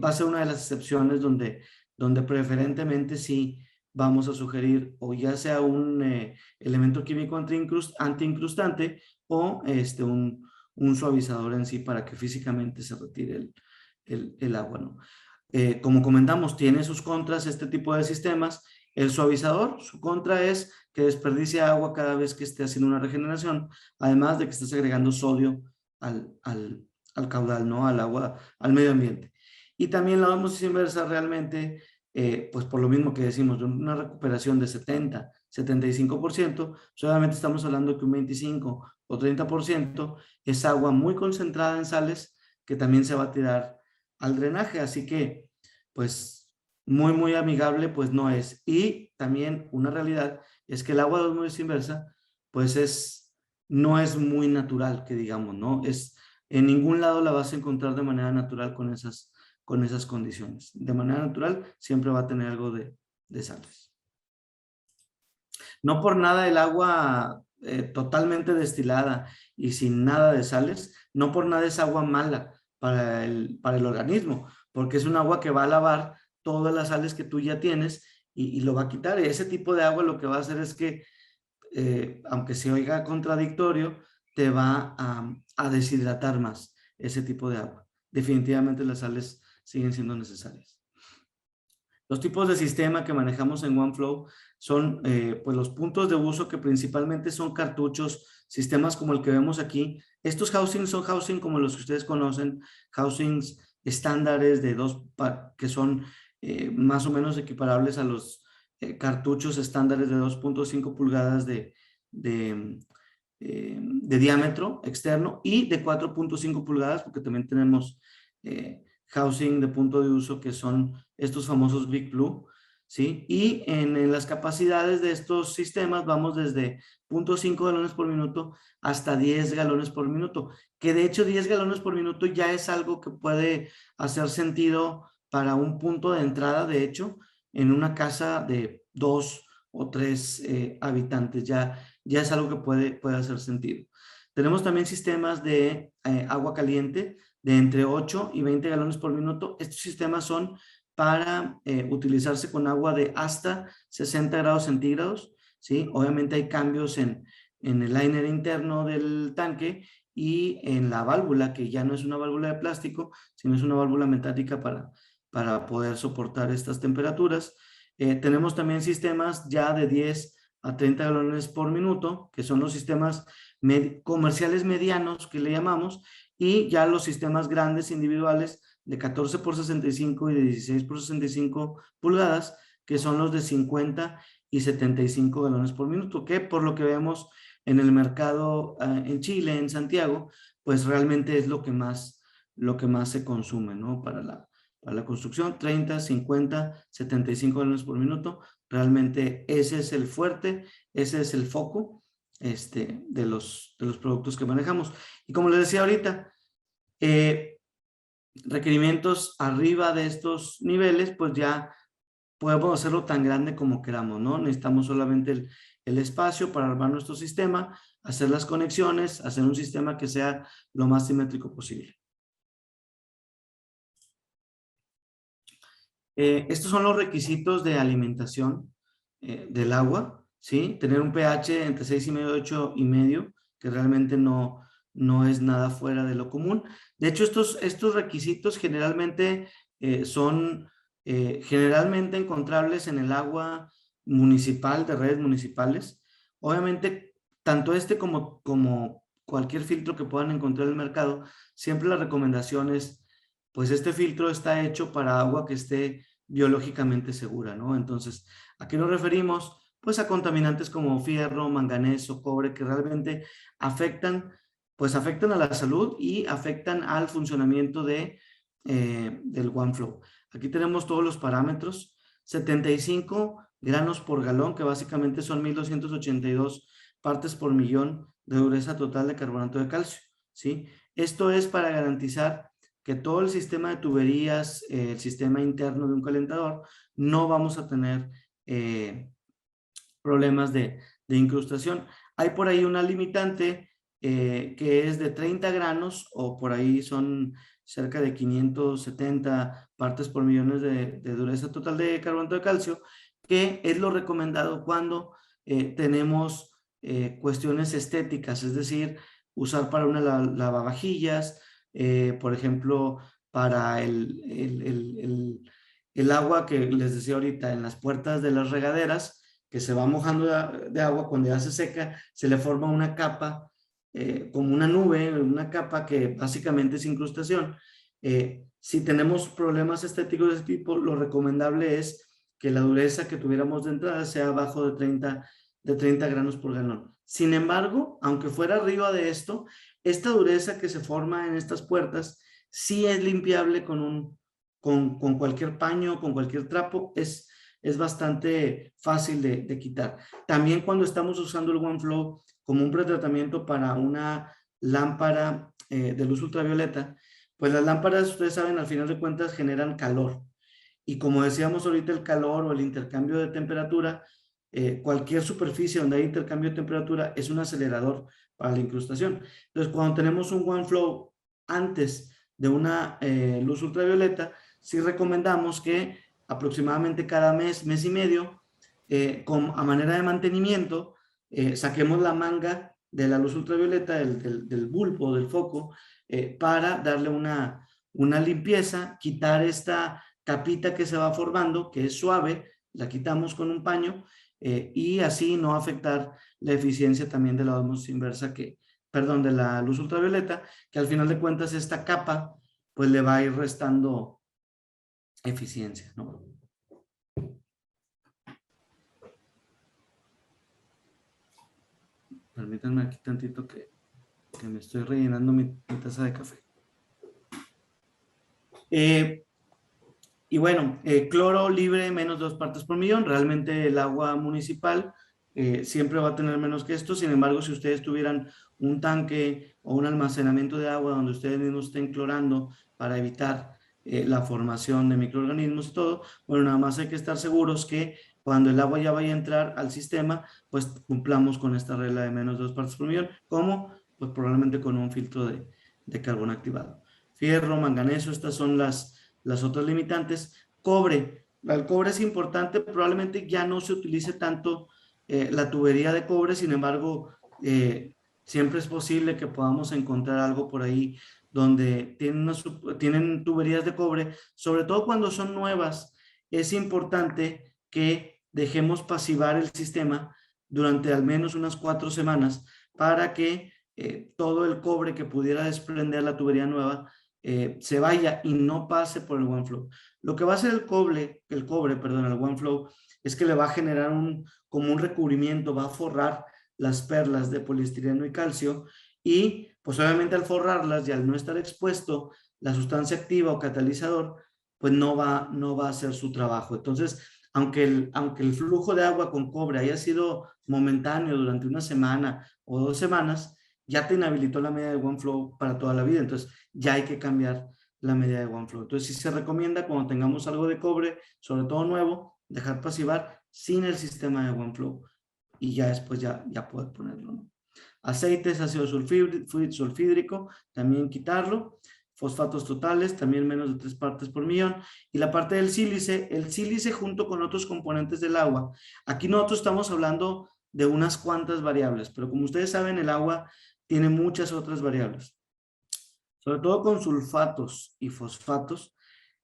va a ser una de las excepciones donde preferentemente sí vamos a sugerir o ya sea un elemento químico antiincrustante o un suavizador en sí para que físicamente se retire el agua, ¿no? Como comentamos, tiene sus contras este tipo de sistemas. El suavizador, su contra es que desperdicia agua cada vez que esté haciendo una regeneración, además de que estés agregando sodio al caudal, ¿no? Al agua, al medio ambiente. Y también la osmosis inversa realmente, pues por lo mismo que decimos, de una recuperación de 70, 75%, solamente estamos hablando que un 25 o 30% es agua muy concentrada en sales que también se va a tirar al drenaje, así que pues muy muy amigable pues no es. Y también una realidad es que el agua de osmosis inversa pues no es muy natural, que digamos, ¿no? En ningún lado la vas a encontrar de manera natural con esas condiciones. De manera natural siempre va a tener algo de sales. No por nada el agua totalmente destilada y sin nada de sales, no por nada es agua mala para el organismo, porque es un agua que va a lavar todas las sales que tú ya tienes y lo va a quitar. Y ese tipo de agua lo que va a hacer es que, aunque se oiga contradictorio, te va a deshidratar más ese tipo de agua. Definitivamente las sales siguen siendo necesarias. Los tipos de sistema que manejamos en OneFlow son pues los puntos de uso que principalmente son cartuchos, sistemas como el que vemos aquí. Estos housings son housing como los que ustedes conocen, housings estándares que son más o menos equiparables a los cartuchos estándares de 2.5 pulgadas de diámetro externo y de 4.5 pulgadas, porque también tenemos housing de punto de uso que son estos famosos Big Blue, ¿sí? Y en las capacidades de estos sistemas vamos desde 0.5 galones por minuto hasta 10 galones por minuto, que de hecho 10 galones por minuto ya es algo que puede hacer sentido para un punto de entrada, de hecho, en una casa de 2 o 3 habitantes, ya es algo que puede hacer sentido. Tenemos también sistemas de agua caliente de entre 8 y 20 galones por minuto. Estos sistemas son para utilizarse con agua de hasta 60 grados centígrados, ¿sí? Obviamente hay cambios en el liner interno del tanque y en la válvula, que ya no es una válvula de plástico, sino es una válvula metálica para poder soportar estas temperaturas. Tenemos también sistemas ya de 10 a 30 galones por minuto, que son los sistemas comerciales medianos que le llamamos, y ya los sistemas grandes individuales de 14 por 65 y de 16 por 65 pulgadas, que son los de 50 y 75 galones por minuto, que por lo que vemos en el mercado en Chile, en Santiago, pues realmente es lo que más se consume, ¿no? Para la construcción, 30, 50, 75 galones por minuto. Realmente ese es el fuerte, ese es el foco de los productos que manejamos. Y como les decía ahorita, requerimientos arriba de estos niveles, pues ya podemos hacerlo tan grande como queramos, ¿no? Necesitamos solamente el espacio para armar nuestro sistema, hacer las conexiones, hacer un sistema que sea lo más simétrico posible. Estos son los requisitos de alimentación del agua, ¿sí? Tener un pH entre 6,5 y 8,5, que realmente no es nada fuera de lo común. De hecho, estos requisitos generalmente son generalmente encontrables en el agua municipal, de redes municipales. Obviamente, tanto como cualquier filtro que puedan encontrar en el mercado, siempre la recomendación es, pues este filtro está hecho para agua que esté biológicamente segura, ¿no? Entonces, ¿a qué nos referimos? Pues a contaminantes como fierro, manganeso, cobre, que realmente afectan, pues afectan a la salud y afectan al funcionamiento del OneFlow. Aquí tenemos todos los parámetros, 75 granos por galón, que básicamente son 1282 partes por millón de dureza total de carbonato de calcio, ¿sí? Esto es para garantizar que todo el sistema de tuberías, el sistema interno de un calentador, no vamos a tener problemas de incrustación. Hay por ahí una limitante que es de 30 granos o por ahí son cerca de 570 partes por millones de dureza total de carbonato de calcio, que es lo recomendado cuando tenemos cuestiones estéticas, es decir, usar para una lavavajillas, por ejemplo, para el agua que les decía ahorita en las puertas de las regaderas, que se va mojando de agua, cuando ya se seca, se le forma una capa, como una nube, una capa que básicamente es incrustación. Si tenemos problemas estéticos de ese tipo, lo recomendable es que la dureza que tuviéramos de entrada sea abajo de 30 granos por galón. Sin embargo, aunque fuera arriba de esto, esta dureza que se forma en estas puertas sí es limpiable con cualquier paño, con cualquier trapo, es bastante fácil de quitar. También cuando estamos usando el OneFlow como un pretratamiento para una lámpara de luz ultravioleta, pues las lámparas, ustedes saben, al final de cuentas generan calor. Y como decíamos ahorita, el calor o el intercambio de temperatura, cualquier superficie donde hay intercambio de temperatura es un acelerador para la incrustación. Entonces, cuando tenemos un OneFlow antes de una luz ultravioleta, sí recomendamos que aproximadamente cada mes, mes y medio, a manera de mantenimiento, saquemos la manga de la luz ultravioleta, del bulbo, del foco, para darle una limpieza, quitar esta capita que se va formando, que es suave, la quitamos con un paño, y así no afectar la eficiencia también de la osmosis inversa, perdón, de la luz ultravioleta, que al final de cuentas esta capa pues le va a ir restando eficiencia, ¿no? Permítanme aquí tantito que me estoy rellenando mi taza de café. Y bueno, cloro libre menos 2 partes por millón. Realmente el agua municipal siempre va a tener menos que esto. Sin embargo, si ustedes tuvieran un tanque o un almacenamiento de agua donde ustedes mismos estén clorando para evitar la formación de microorganismos y todo, bueno, nada más hay que estar seguros que cuando el agua ya vaya a entrar al sistema, pues cumplamos con esta regla de menos 2 partes por millón. ¿Cómo? Pues probablemente con un filtro de carbón activado. Fierro, manganeso, estas son las otras limitantes. Cobre. El cobre es importante, probablemente ya no se utilice tanto la tubería de cobre, sin embargo, siempre es posible que podamos encontrar algo por ahí donde tienen tuberías de cobre, sobre todo cuando son nuevas. Es importante que dejemos pasivar el sistema durante al menos unas 4 semanas para que todo el cobre que pudiera desprender la tubería nueva se vaya y no pase por el OneFlow. Lo que va a hacer el cobre, el OneFlow, es que le va a generar como un recubrimiento, va a forrar las perlas de poliestireno y calcio, y pues obviamente al forrarlas y al no estar expuesto la sustancia activa o catalizador, pues no va a hacer su trabajo. Entonces, aunque el flujo de agua con cobre haya sido momentáneo durante una semana o 2 semanas, ya te inhabilitó la medida de OneFlow para toda la vida. Entonces, ya hay que cambiar la medida de OneFlow. Entonces, sí se recomienda cuando tengamos algo de cobre, sobre todo nuevo, dejar pasivar sin el sistema de OneFlow y ya después ya poder ponerlo, ¿no? Aceites, ácido sulfídrico, también quitarlo. Fosfatos totales, también menos de 3 partes por millón. Y la parte del sílice, el sílice junto con otros componentes del agua. Aquí nosotros estamos hablando de unas cuantas variables, pero como ustedes saben, el agua tiene muchas otras variables. Sobre todo con sulfatos y fosfatos,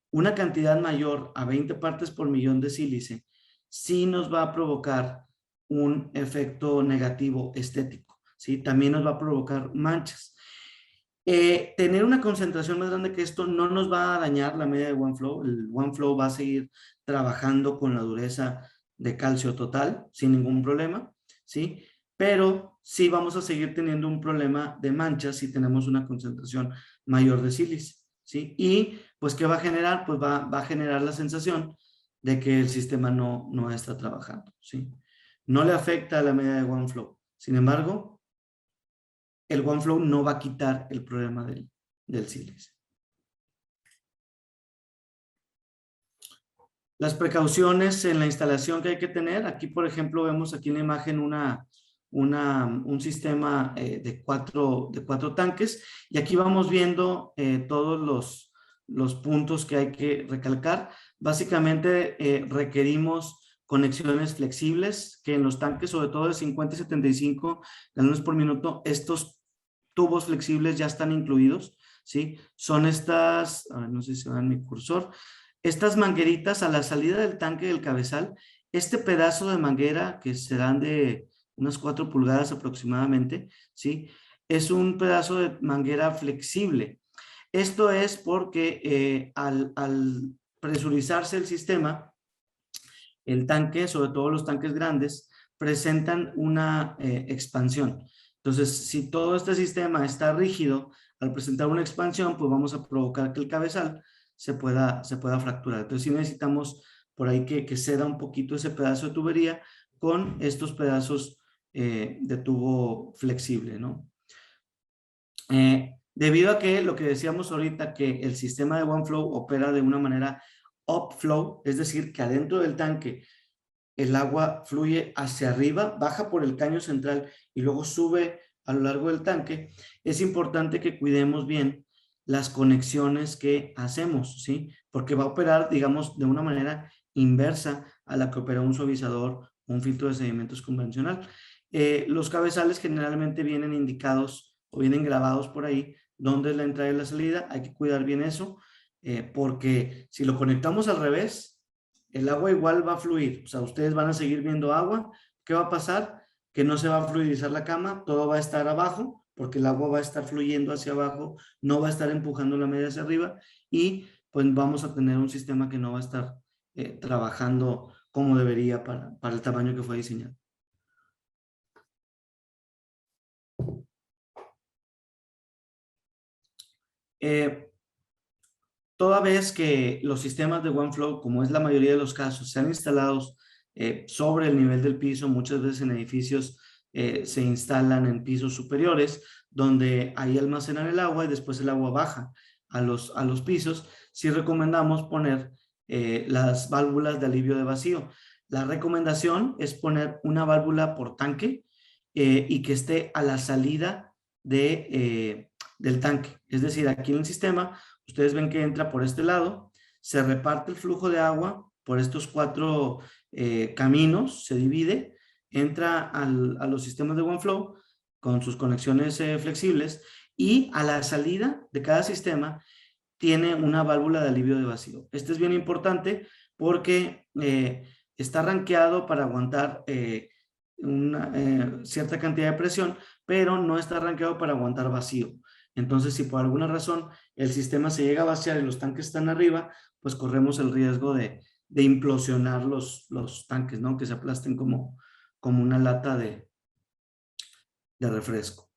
una cantidad mayor a 20 partes por millón de sílice sí nos va a provocar un efecto negativo estético, ¿sí? También nos va a provocar manchas. Tener una concentración más grande que esto no nos va a dañar la media de OneFlow. El OneFlow va a seguir trabajando con la dureza de calcio total sin ningún problema, ¿sí? Pero sí vamos a seguir teniendo un problema de manchas si tenemos una concentración mayor de sílice, ¿sí? Y pues ¿qué va a generar? Pues va a generar la sensación de que el sistema no está trabajando, ¿sí? No le afecta a la media de OneFlow. Sin embargo, el OneFlow no va a quitar el problema del sílice. Las precauciones en la instalación que hay que tener. Aquí, por ejemplo, vemos aquí en la imagen un sistema de cuatro tanques. Y aquí vamos viendo todos los puntos que hay que recalcar. Básicamente requerimos conexiones flexibles, que en los tanques, sobre todo de 50 y 75 galones por minuto, estos tubos flexibles ya están incluidos, ¿sí? Son estas, a ver, no sé si van mi cursor, estas mangueritas a la salida del tanque del cabezal. Este pedazo de manguera, que serán de unas 4 pulgadas aproximadamente, ¿sí? Es un pedazo de manguera flexible. Esto es porque al presurizarse el sistema, el tanque, sobre todo los tanques grandes, presentan una expansión. Entonces, si todo este sistema está rígido, al presentar una expansión, pues vamos a provocar que el cabezal se pueda fracturar. Entonces, sí necesitamos por ahí que ceda un poquito ese pedazo de tubería con estos pedazos de tubo flexible, ¿no? Debido a que lo que decíamos ahorita, que el sistema de OneFlow opera de una manera upflow, es decir, que adentro del tanque el agua fluye hacia arriba, baja por el caño central y luego sube a lo largo del tanque, es importante que cuidemos bien las conexiones que hacemos, ¿sí? Porque va a operar, digamos, de una manera inversa a la que opera un suavizador o un filtro de sedimentos convencional. Los cabezales generalmente vienen indicados o vienen grabados por ahí, dónde es la entrada y la salida. Hay que cuidar bien eso, porque si lo conectamos al revés, el agua igual va a fluir. O sea, ustedes van a seguir viendo agua. ¿Qué va a pasar? Que no se va a fluidizar la cama, todo va a estar abajo, porque el agua va a estar fluyendo hacia abajo, no va a estar empujando la media hacia arriba, y pues vamos a tener un sistema que no va a estar trabajando como debería para el tamaño que fue diseñado. Toda vez que los sistemas de OneFlow, como es la mayoría de los casos, sean instalados sobre el nivel del piso, muchas veces en edificios se instalan en pisos superiores, donde ahí almacenan el agua y después el agua baja a los pisos. Sí recomendamos poner las válvulas de alivio de vacío. La recomendación es poner una válvula por tanque y que esté a la salida del tanque. Es decir, aquí en el sistema, ustedes ven que entra por este lado, se reparte el flujo de agua por estos 4 caminos, se divide, entra a los sistemas de OneFlow con sus conexiones flexibles, y a la salida de cada sistema tiene una válvula de alivio de vacío. Este es bien importante porque está rankeado para aguantar una cierta cantidad de presión, pero no está rankeado para aguantar vacío. Entonces, si por alguna razón el sistema se llega a vaciar y los tanques están arriba, pues corremos el riesgo de implosionar los tanques, ¿no? Que se aplasten como una lata de refresco.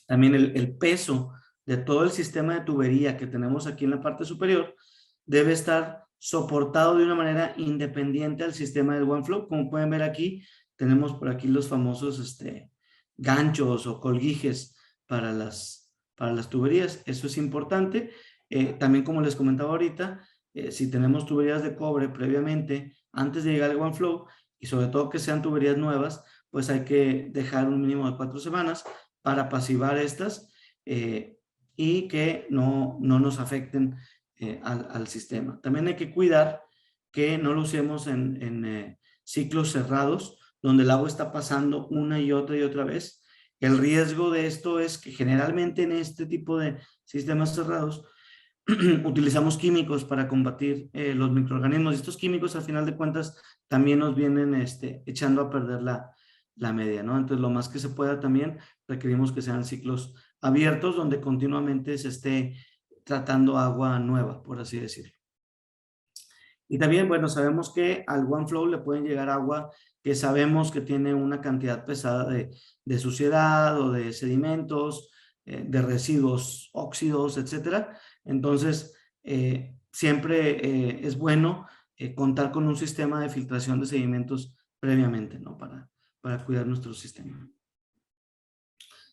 También el peso de todo el sistema de tubería que tenemos aquí en la parte superior debe estar soportado de una manera independiente al sistema del OneFlow. Como pueden ver aquí, tenemos por aquí los famosos ganchos o colguijes para las tuberías. Eso es importante. También, como les comentaba ahorita, si tenemos tuberías de cobre previamente, antes de llegar al OneFlow, y sobre todo que sean tuberías nuevas, pues hay que dejar un mínimo de 4 semanas para pasivar estas y que no nos afecten al sistema. También hay que cuidar que no lo usemos en ciclos cerrados, donde el agua está pasando una y otra vez. El riesgo de esto es que generalmente en este tipo de sistemas cerrados utilizamos químicos para combatir los microorganismos. Estos químicos, al final de cuentas, también nos vienen echando a perder la media, ¿no? Entonces, lo más que se pueda también, requerimos que sean ciclos abiertos donde continuamente se esté tratando agua nueva, por así decirlo. Y también, bueno, sabemos que al OneFlow le pueden llegar agua que sabemos que tiene una cantidad pesada de suciedad o de sedimentos, de residuos óxidos, etcétera. Entonces, siempre es bueno contar con un sistema de filtración de sedimentos previamente, ¿no? Para cuidar nuestro sistema.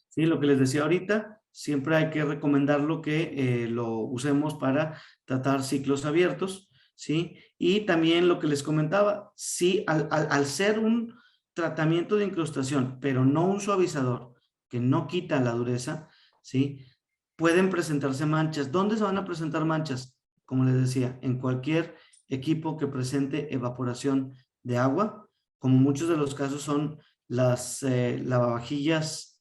Sí, lo que les decía ahorita, siempre hay que recomendarlo que lo usemos para tratar ciclos abiertos, ¿sí? Y también lo que les comentaba, sí, al ser un tratamiento de incrustación, pero no un suavizador que no quita la dureza, ¿sí? Pueden presentarse manchas. ¿Dónde se van a presentar manchas? Como les decía, en cualquier equipo que presente evaporación de agua, como muchos de los casos son las lavavajillas,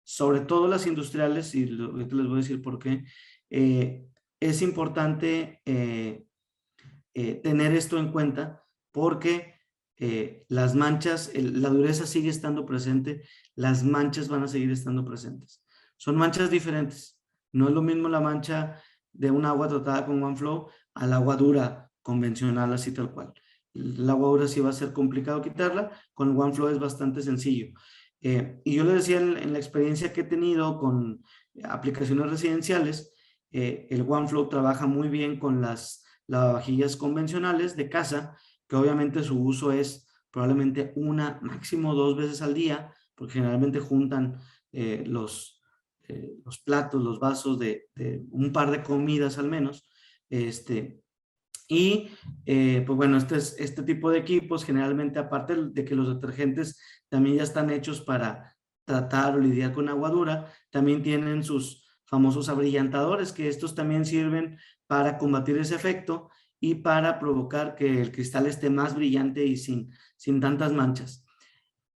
sobre todo las industriales, y ahorita les voy a decir por qué, es importante tener esto en cuenta porque las manchas, la dureza sigue estando presente, las manchas van a seguir estando presentes. Son manchas diferentes. No es lo mismo la mancha de un agua tratada con OneFlow al agua dura convencional, así tal cual. El agua dura sí va a ser complicado quitarla, con OneFlow es bastante sencillo. Y yo le decía en la experiencia que he tenido con aplicaciones residenciales, el OneFlow trabaja muy bien con las lavavajillas convencionales de casa, que obviamente su uso es probablemente una, máximo 2 veces al día, porque generalmente juntan los platos, los vasos de un par de comidas al menos. Y pues bueno, este tipo de equipos generalmente, aparte de que los detergentes también ya están hechos para tratar o lidiar con agua dura, también tienen sus famosos abrillantadores, que estos también sirven para combatir ese efecto y para provocar que el cristal esté más brillante y sin tantas manchas.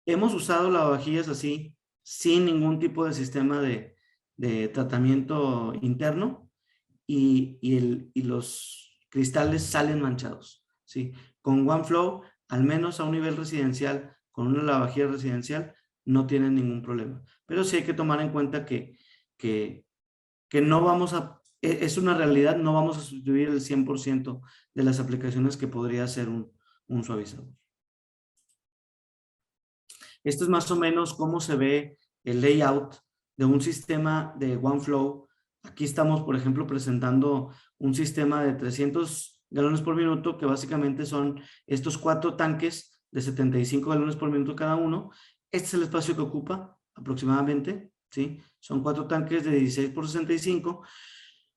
Hemos usado lavavajillas así, sin ningún tipo de sistema de tratamiento interno, y los cristales salen manchados, ¿sí? Con OneFlow, al menos a un nivel residencial, con una lavavajilla residencial, no tienen ningún problema. Pero sí hay que tomar en cuenta que no vamos a, es una realidad, no vamos a sustituir el 100% de las aplicaciones que podría hacer un suavizador. Esto es más o menos cómo se ve el layout de un sistema de OneFlow. Aquí estamos, por ejemplo, presentando un sistema de 300 galones por minuto, que básicamente son estos 4 tanques de 75 galones por minuto cada uno. Este es el espacio que ocupa aproximadamente, ¿sí? Son 4 tanques de 16 por 65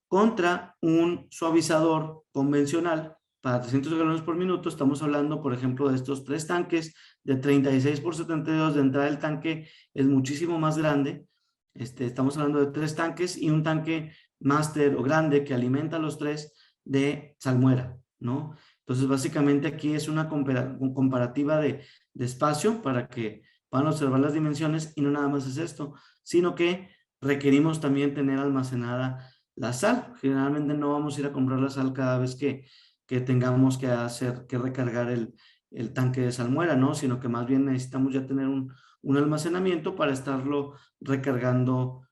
contra un suavizador convencional para 300 galones por minuto. Estamos hablando, por ejemplo, de estos 3 tanques de 36 por 72. De entrada el tanque es muchísimo más grande. Estamos hablando de 3 tanques y un tanque máster o grande que alimenta a los 3 de salmuera, ¿no? Entonces, básicamente aquí es una comparativa de espacio para que puedan observar las dimensiones, y no nada más es esto, sino que requerimos también tener almacenada la sal. Generalmente no vamos a ir a comprar la sal cada vez que tengamos que recargar el tanque de salmuera, ¿no? Sino que más bien necesitamos ya tener un almacenamiento para estarlo recargando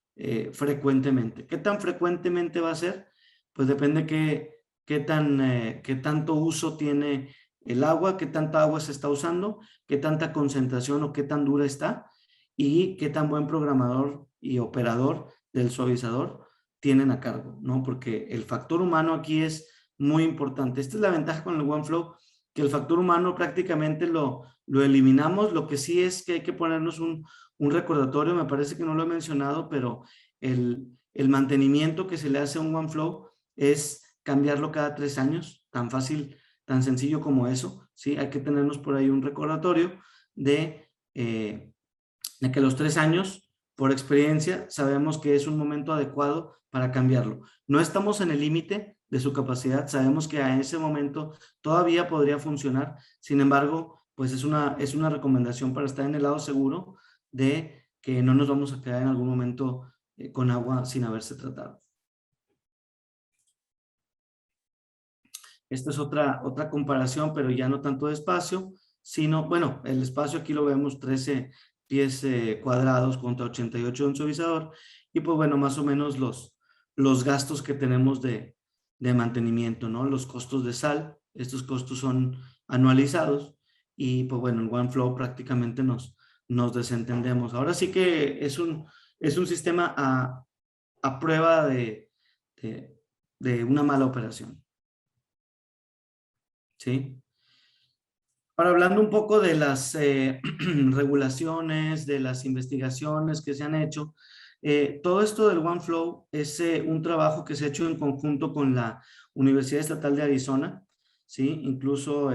frecuentemente. ¿Qué tan frecuentemente va a ser? Pues depende qué tanto uso tiene el agua, qué tanta agua se está usando, qué tanta concentración o qué tan dura está, y qué tan buen programador y operador del suavizador tienen a cargo, ¿no? Porque el factor humano aquí es muy importante. Esta es la ventaja con el OneFlow, que el factor humano prácticamente lo eliminamos. Lo que sí es que hay que ponernos un recordatorio, me parece que no lo he mencionado, pero el mantenimiento que se le hace a un OneFlow es cambiarlo cada 3 años, tan fácil, tan sencillo como eso, ¿sí? Hay que tenernos por ahí un recordatorio de que los 3 años, por experiencia, sabemos que es un momento adecuado para cambiarlo. No estamos en el límite de su capacidad, sabemos que a ese momento todavía podría funcionar. Sin embargo, pues es una recomendación para estar en el lado seguro de que no nos vamos a quedar en algún momento con agua sin haberse tratado. Esta es otra comparación, pero ya no tanto de espacio, sino, bueno, el espacio aquí lo vemos 13 pies cuadrados contra 88 de un suavizador. Y pues bueno, más o menos los gastos que tenemos de mantenimiento, ¿no? Los costos de sal, estos costos son anualizados y pues bueno, en OneFlow prácticamente nos desentendemos. Ahora sí que es un sistema a prueba de una mala operación. ¿Sí? Ahora, hablando un poco de las regulaciones, de las investigaciones que se han hecho, todo esto del OneFlow es un trabajo que se ha hecho en conjunto con la Universidad Estatal de Arizona, ¿sí? Incluso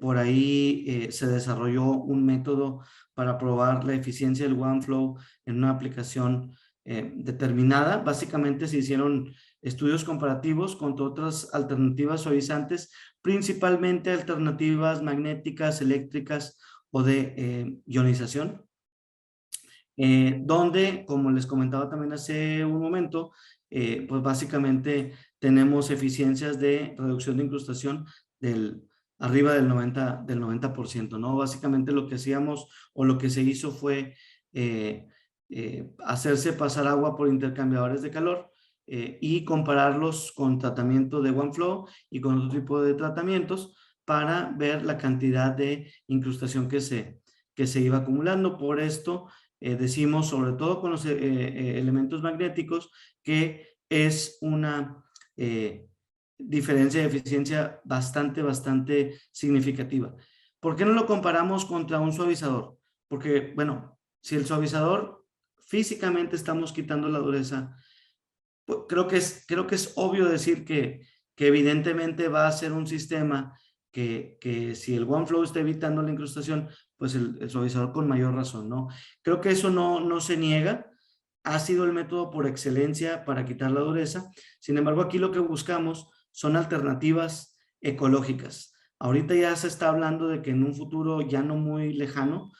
por ahí se desarrolló un método para probar la eficiencia del OneFlow en una aplicación determinada. Básicamente se hicieron estudios comparativos contra otras alternativas suavizantes, principalmente alternativas magnéticas, eléctricas o de ionización, donde, como les comentaba también hace un momento, pues básicamente tenemos eficiencias de reducción de incrustación arriba del 90%, ¿no? Básicamente lo que hacíamos o lo que se hizo fue hacerse pasar agua por intercambiadores de calor y compararlos con tratamiento de OneFlow y con otro tipo de tratamientos para ver la cantidad de incrustación que se iba acumulando. Por esto decimos, sobre todo con los elementos magnéticos, que es una diferencia de eficiencia bastante significativa. ¿Por qué no lo comparamos contra un suavizador? Porque, bueno, si el suavizador físicamente estamos quitando la dureza, pues creo que es obvio decir que evidentemente va a ser un sistema que si el OneFlow está evitando la incrustación, pues el suavizador con mayor razón, ¿no? Creo que eso no se niega. Ha sido el método por excelencia para quitar la dureza. Sin embargo, aquí lo que buscamos son alternativas ecológicas. Ahorita ya se está hablando de que en un futuro ya no muy lejano,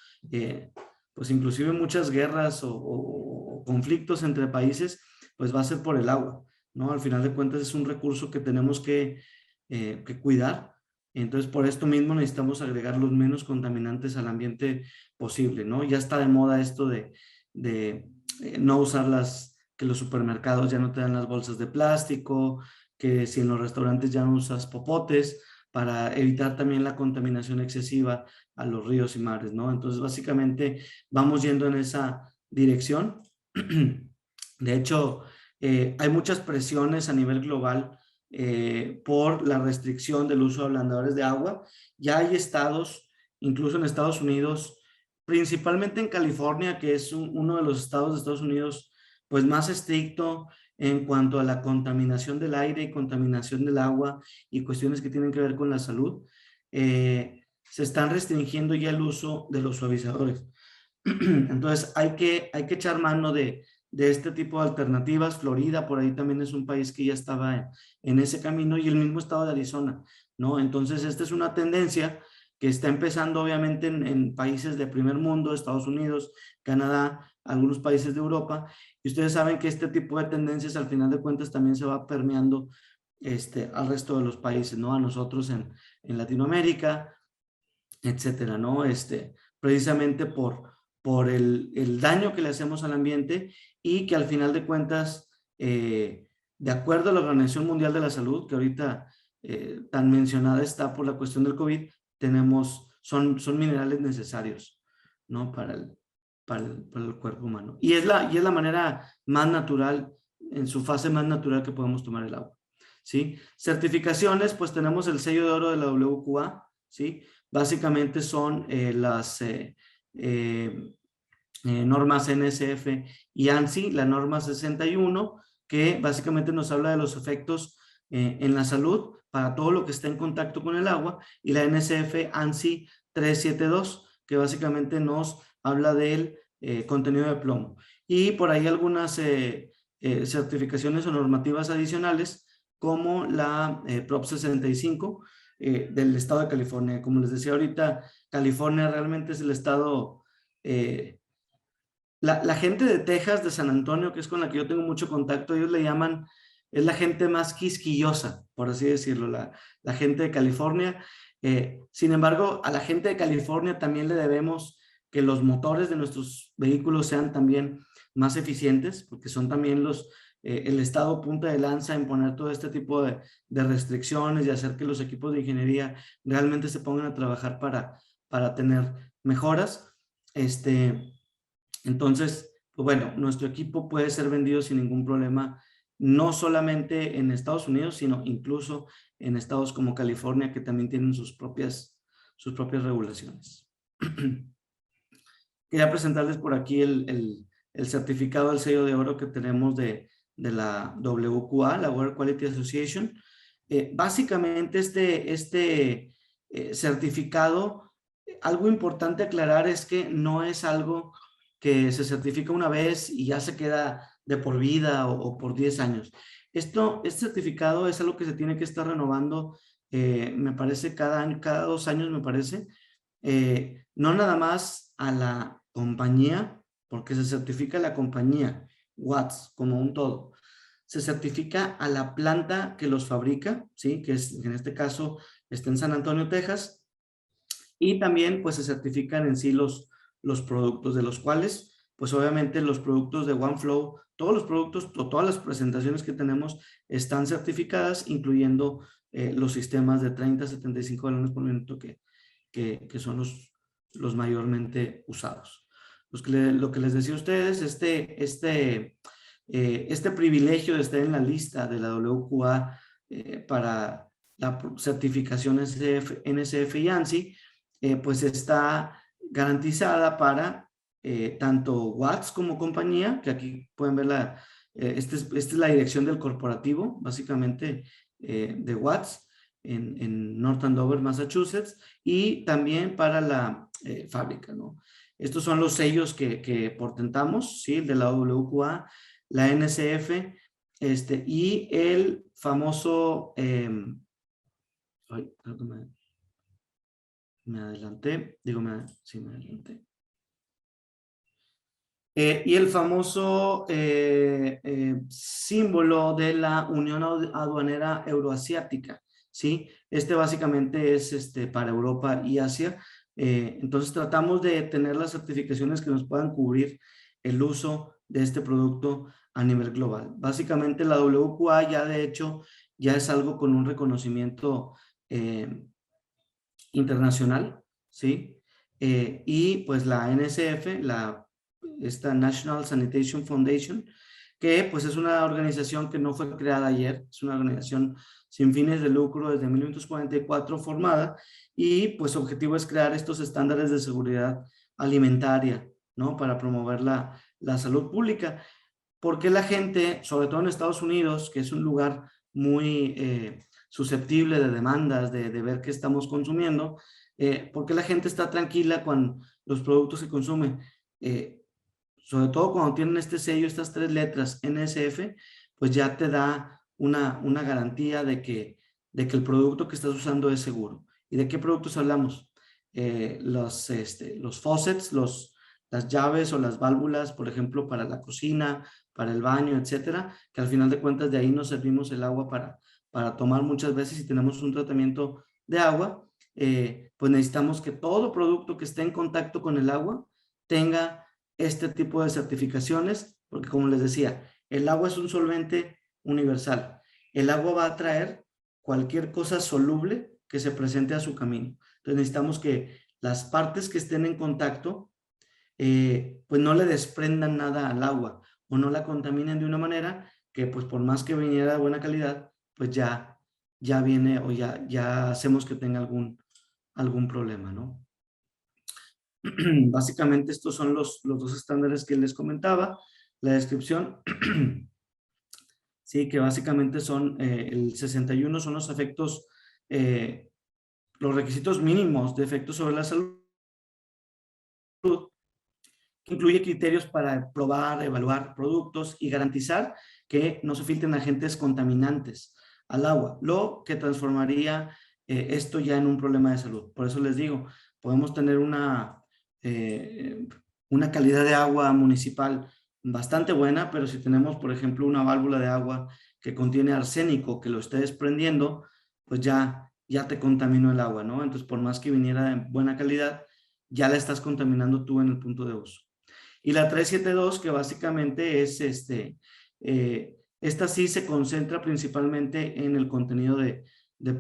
pues inclusive muchas guerras o conflictos entre países, pues va a ser por el agua, ¿no? Al final de cuentas es un recurso que tenemos que cuidar. Entonces, por esto mismo necesitamos agregar los menos contaminantes al ambiente posible, ¿no? Ya está de moda esto de no usar que los supermercados ya no te dan las bolsas de plástico, que si en los restaurantes ya no usas popotes, para evitar también la contaminación excesiva a los ríos y mares, ¿no? Entonces, básicamente vamos yendo en esa dirección. De hecho, hay muchas presiones a nivel global por la restricción del uso de ablandadores de agua. Ya hay estados, incluso en Estados Unidos, principalmente en California, que es uno de los estados de Estados Unidos pues más estricto en cuanto a la contaminación del aire y contaminación del agua y cuestiones que tienen que ver con la salud. Se están restringiendo ya el uso de los suavizadores. Entonces hay que echar mano de este tipo de alternativas. Florida por ahí también es un país que ya estaba en ese camino y el mismo estado de Arizona, ¿no? Entonces esta es una tendencia que está empezando obviamente en países de primer mundo, Estados Unidos, Canadá, algunos países de Europa, y ustedes saben que este tipo de tendencias al final de cuentas también se va permeando al resto de los países, ¿no? A nosotros en Latinoamérica, etcétera, ¿no? Precisamente por el daño que le hacemos al ambiente y que al final de cuentas, de acuerdo a la Organización Mundial de la Salud, que ahorita tan mencionada está por la cuestión del COVID, son minerales necesarios, ¿no? Para el cuerpo humano. Y es la manera más natural, en su fase más natural que podemos tomar el agua, ¿sí? Certificaciones, pues tenemos el sello de oro de la WQA, ¿sí? Básicamente son las normas NSF y ANSI, la norma 61, que básicamente nos habla de los efectos en la salud para todo lo que está en contacto con el agua, y la NSF ANSI 372, que básicamente nos habla del contenido de plomo. Y por ahí algunas certificaciones o normativas adicionales, como la Prop 65 del estado de California. Como les decía ahorita, California realmente es el estado... La gente de Texas, de San Antonio, que es con la que yo tengo mucho contacto, ellos le llaman, es la gente más quisquillosa, por así decirlo, la gente de California. Sin embargo, a la gente de California también le debemos que los motores de nuestros vehículos sean también más eficientes, porque son también el estado punta de lanza en poner todo este tipo de restricciones y hacer que los equipos de ingeniería realmente se pongan a trabajar para tener mejoras. Entonces, pues bueno, nuestro equipo puede ser vendido sin ningún problema, no solamente en Estados Unidos, sino incluso en estados como California, que también tienen sus propias regulaciones. Quería presentarles por aquí el certificado del sello de oro que tenemos de la WQA, la World Quality Association. Básicamente este certificado, algo importante aclarar es que no es algo que se certifica una vez y ya se queda de por vida o por 10 años. Este certificado es algo que se tiene que estar renovando, me parece, cada año, cada 2 años, me parece. No nada más a la compañía, porque se certifica la compañía, Watts, como un todo. Se certifica a la planta que los fabrica, ¿sí? Que en este caso está en San Antonio, Texas. Y también pues se certifican en sí los productos, de los cuales pues obviamente los productos de OneFlow, todos los productos, todas las presentaciones que tenemos están certificadas, incluyendo los sistemas de 30 a 75 galones por minuto que son los mayormente usados. Lo que les decía a ustedes, este privilegio de estar en la lista de la WQA para la certificación NSF y ANSI, pues está garantizada para tanto Watts como compañía, que aquí pueden ver esta es la dirección del corporativo, básicamente de Watts, en North Andover, Massachusetts, y también para la fábrica, ¿no? Estos son los sellos que portentamos, ¿sí? El de la WQA, la NSF, y el famoso, creo que me adelanté, sí, me adelanté. Y el famoso símbolo de la Unión Aduanera Euroasiática, ¿sí? Básicamente es para Europa y Asia. Entonces tratamos de tener las certificaciones que nos puedan cubrir el uso de este producto a nivel global. Básicamente la WQA ya de hecho ya es algo con un reconocimiento internacional, ¿sí? Y pues la NSF, esta National Sanitation Foundation, que pues es una organización que no fue creada ayer, es una organización sin fines de lucro desde 1944 formada, y pues su objetivo es crear estos estándares de seguridad alimentaria, ¿no? Para promover la salud pública. Porque la gente, sobre todo en Estados Unidos, que es un lugar muy susceptible de demandas, de ver qué estamos consumiendo, porque la gente está tranquila con los productos que consume, sobre todo cuando tienen este sello, estas 3 letras NSF, pues ya te da una garantía de que el producto que estás usando es seguro. ¿Y de qué productos hablamos? Los faucets, las llaves o las válvulas, por ejemplo, para la cocina, para el baño, etcétera, que al final de cuentas de ahí nos servimos el agua para tomar muchas veces. Si tenemos un tratamiento de agua, pues necesitamos que todo producto que esté en contacto con el agua tenga este tipo de certificaciones, porque como les decía, el agua es un solvente universal. El agua va a atraer cualquier cosa soluble que se presente a su camino. Entonces necesitamos que las partes que estén en contacto pues no le desprendan nada al agua o no la contaminen de una manera que pues por más que viniera de buena calidad, pues ya viene o ya hacemos que tenga algún problema, ¿no? Básicamente estos son los 2 estándares que les comentaba. La descripción, sí, que básicamente son el 61 son los efectos, los requisitos mínimos de efectos sobre la salud, que incluye criterios para probar, evaluar productos y garantizar que no se filtren agentes contaminantes al agua, lo que transformaría esto ya en un problema de salud. Por eso les digo, podemos tener una calidad de agua municipal bastante buena, pero si tenemos, por ejemplo, una válvula de agua que contiene arsénico que lo esté desprendiendo, pues ya te contaminó el agua, ¿no? Entonces, por más que viniera de buena calidad, ya la estás contaminando tú en el punto de uso. Y la 372, que básicamente es esta sí se concentra principalmente en el contenido de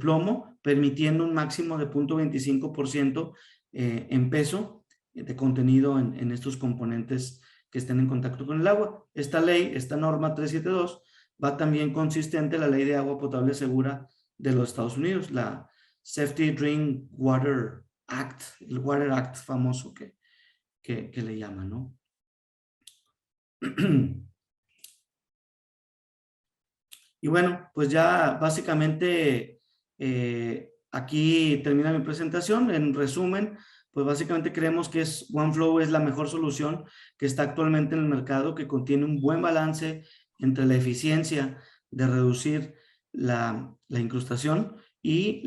plomo, permitiendo un máximo de 0.25% en peso de contenido en estos componentes que estén en contacto con el agua. Esta ley, esta norma 372, va también consistente a la ley de agua potable segura de los Estados Unidos, la Safety Drinking Water Act, el Water Act famoso que le llaman, ¿no? Y bueno, pues ya básicamente aquí termina mi presentación. En resumen, pues básicamente creemos que OneFlow es la mejor solución que está actualmente en el mercado, que contiene un buen balance entre la eficiencia de reducir la incrustación y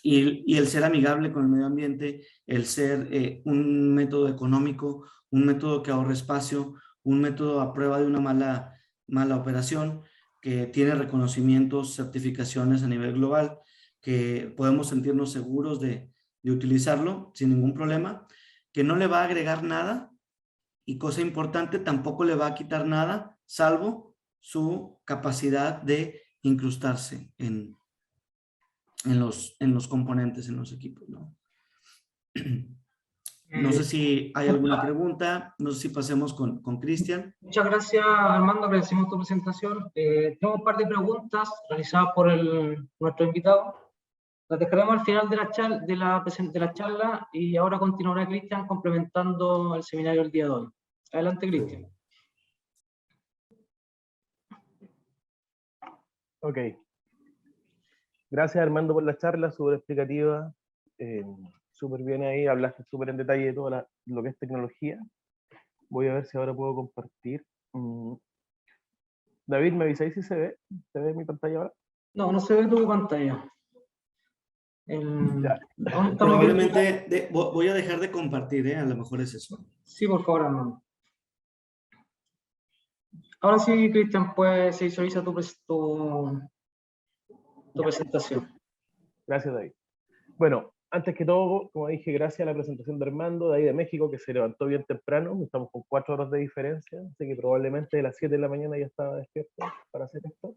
y el ser amigable con el medio ambiente, el ser un método económico, un método que ahorra espacio, un método a prueba de una mala operación, que tiene reconocimientos, certificaciones a nivel global, que podemos sentirnos seguros de utilizarlo sin ningún problema, que no le va a agregar nada y, cosa importante, tampoco le va a quitar nada, salvo su capacidad de incrustarse en los componentes, en los equipos, ¿no? No sé si hay alguna pregunta, no sé si pasemos con Cristian. Muchas gracias, Armando, agradecemos tu presentación. Tengo un par de preguntas realizadas por nuestro invitado. Las dejaremos al final de la charla y ahora continuará Cristian complementando el seminario del día de hoy. Adelante, Cristian. Ok. Gracias, Armando, por la charla, súper explicativa. Súper bien ahí, hablaste súper en detalle de todo lo que es tecnología. Voy a ver si ahora puedo compartir. David, ¿me avisáis si se ve? ¿Se ve mi pantalla ahora? No, no se ve tu pantalla. Probablemente voy a dejar de compartir, a lo mejor es eso. Sí, por favor, Armando. Ahora sí, Cristian, pues se visualiza tu presentación. Gracias, David. Bueno, antes que todo, como dije, gracias a la presentación de Armando, de ahí de México, que se levantó bien temprano. Estamos con 4 horas de diferencia, así que probablemente a las 7 de la mañana ya estaba despierto para hacer esto.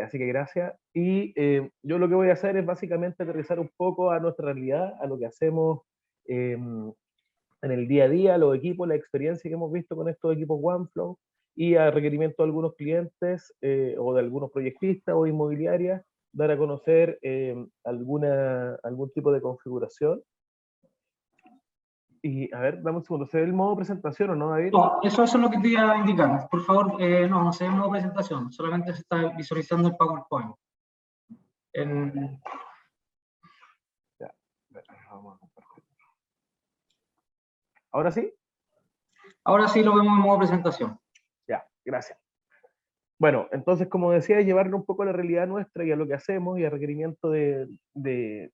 Así que gracias. Y yo lo que voy a hacer es básicamente aterrizar un poco a nuestra realidad, a lo que hacemos en el día a día, los equipos, la experiencia que hemos visto con estos equipos OneFlow y a requerimiento de algunos clientes o de algunos proyectistas o inmobiliarias, dar a conocer algún tipo de configuración. Y a ver, dame un segundo, ¿se ve el modo presentación o no, David? No, eso es lo que te iba a indicar. Por favor, no se ve el modo presentación, solamente se está visualizando el PowerPoint. Ya, vamos a compartir. ¿Ahora sí? Ahora sí lo vemos en modo presentación. Ya, gracias. Bueno, entonces, como decía, llevarlo un poco a la realidad nuestra y a lo que hacemos y a requerimiento de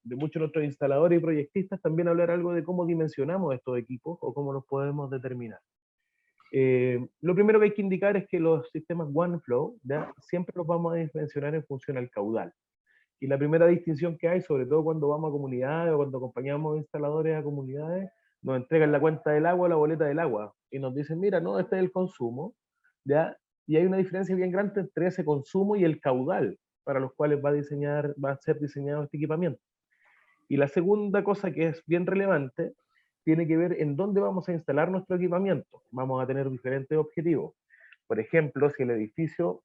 muchos de nuestros instaladores y proyectistas, también hablar algo de cómo dimensionamos estos equipos o cómo los podemos determinar. Lo primero que hay que indicar es que los sistemas OneFlow siempre los vamos a dimensionar en función al caudal. Y la primera distinción que hay, sobre todo cuando vamos a comunidades o cuando acompañamos instaladores a comunidades, nos entregan la cuenta del agua, la boleta del agua, y nos dicen, mira, no, este es el consumo, ¿ya? Y hay una diferencia bien grande entre ese consumo y el caudal para los cuales va a ser diseñado este equipamiento. Y la segunda cosa que es bien relevante tiene que ver en dónde vamos a instalar nuestro equipamiento. Vamos a tener diferentes objetivos. Por ejemplo, si el edificio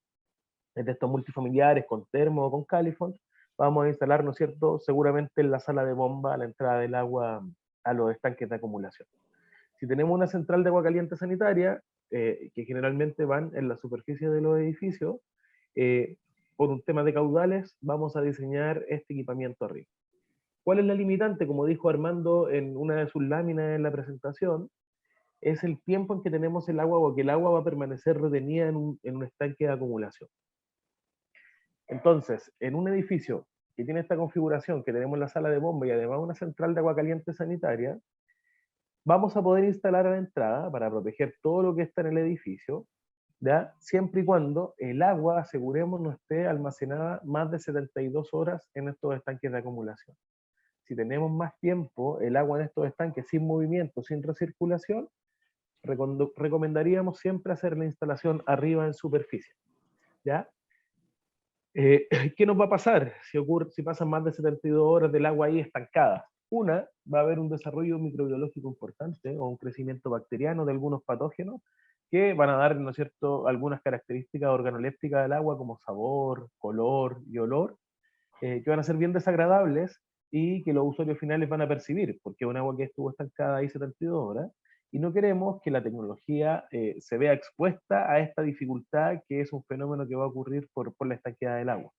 es de estos multifamiliares con termo o con Califón, vamos a instalar, ¿no es cierto?, seguramente en la sala de bomba a la entrada del agua a los estanques de acumulación. Si tenemos una central de agua caliente sanitaria, que generalmente van en la superficie de los edificios, por un tema de caudales, vamos a diseñar este equipamiento arriba. ¿Cuál es la limitante? Como dijo Armando en una de sus láminas en la presentación, es el tiempo en que tenemos el agua o que el agua va a permanecer retenida en un estanque de acumulación. Entonces, en un edificio que tiene esta configuración, que tenemos la sala de bomba y además una central de agua caliente sanitaria, vamos a poder instalar a la entrada para proteger todo lo que está en el edificio, ¿ya? Siempre y cuando el agua, aseguremos, no esté almacenada más de 72 horas en estos estanques de acumulación. si tenemos más tiempo el agua en estos estanques sin movimiento, sin recirculación, recomendaríamos siempre hacer la instalación arriba en superficie, ¿ya? ¿Qué nos va a pasar si pasan más de 72 horas del agua ahí estancada? Una, va a haber un desarrollo microbiológico importante o un crecimiento bacteriano de algunos patógenos que van a dar, ¿no es cierto?, algunas características organolépticas del agua como sabor, color y olor, que van a ser bien desagradables y que los usuarios finales van a percibir, porque es un agua que estuvo estancada ahí 72 horas, y no queremos que la tecnología se vea expuesta a esta dificultad que es un fenómeno que va a ocurrir por la estanqueidad del agua.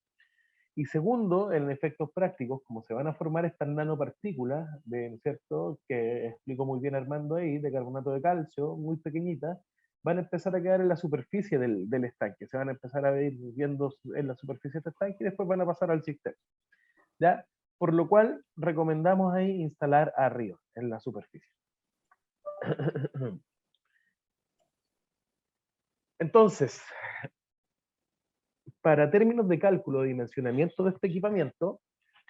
Y segundo, en efectos prácticos, como se van a formar estas nanopartículas, ¿no es cierto?, que explicó muy bien Armando ahí, de carbonato de calcio, muy pequeñitas, van a empezar a quedar en la superficie del estanque, se van a empezar a ir viendo en la superficie de este estanque y después van a pasar al sistema, ¿ya? Por lo cual, recomendamos ahí instalar arriba, en la superficie. Entonces, para términos de cálculo de dimensionamiento de este equipamiento,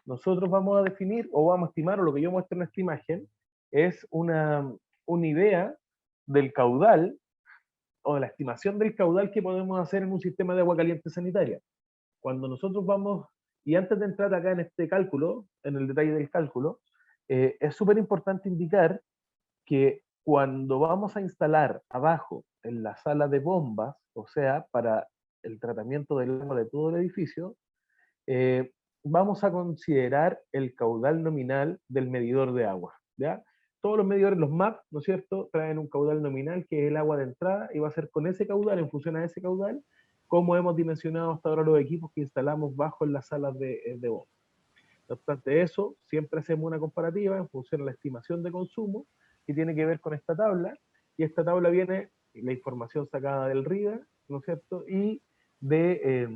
nosotros vamos a definir, o vamos a estimar, o lo que yo muestro en esta imagen, es una idea del caudal, o de la estimación del caudal que podemos hacer en un sistema de agua caliente sanitaria. Cuando nosotros vamos, y antes de entrar acá en este cálculo, en el detalle del cálculo, es súper importante indicar que cuando vamos a instalar abajo en la sala de bombas, o sea, para el tratamiento del agua de todo el edificio, vamos a considerar el caudal nominal del medidor de agua, ¿ya? Todos los medidores, los MAP, ¿no es cierto?, traen un caudal nominal que es el agua de entrada y va a ser con ese caudal, en función a ese caudal, como hemos dimensionado hasta ahora los equipos que instalamos bajo en las salas de bomba. No obstante eso, siempre hacemos una comparativa en función a la estimación de consumo que tiene que ver con esta tabla, y esta tabla viene la información sacada del RIDA, ¿no es cierto?, y de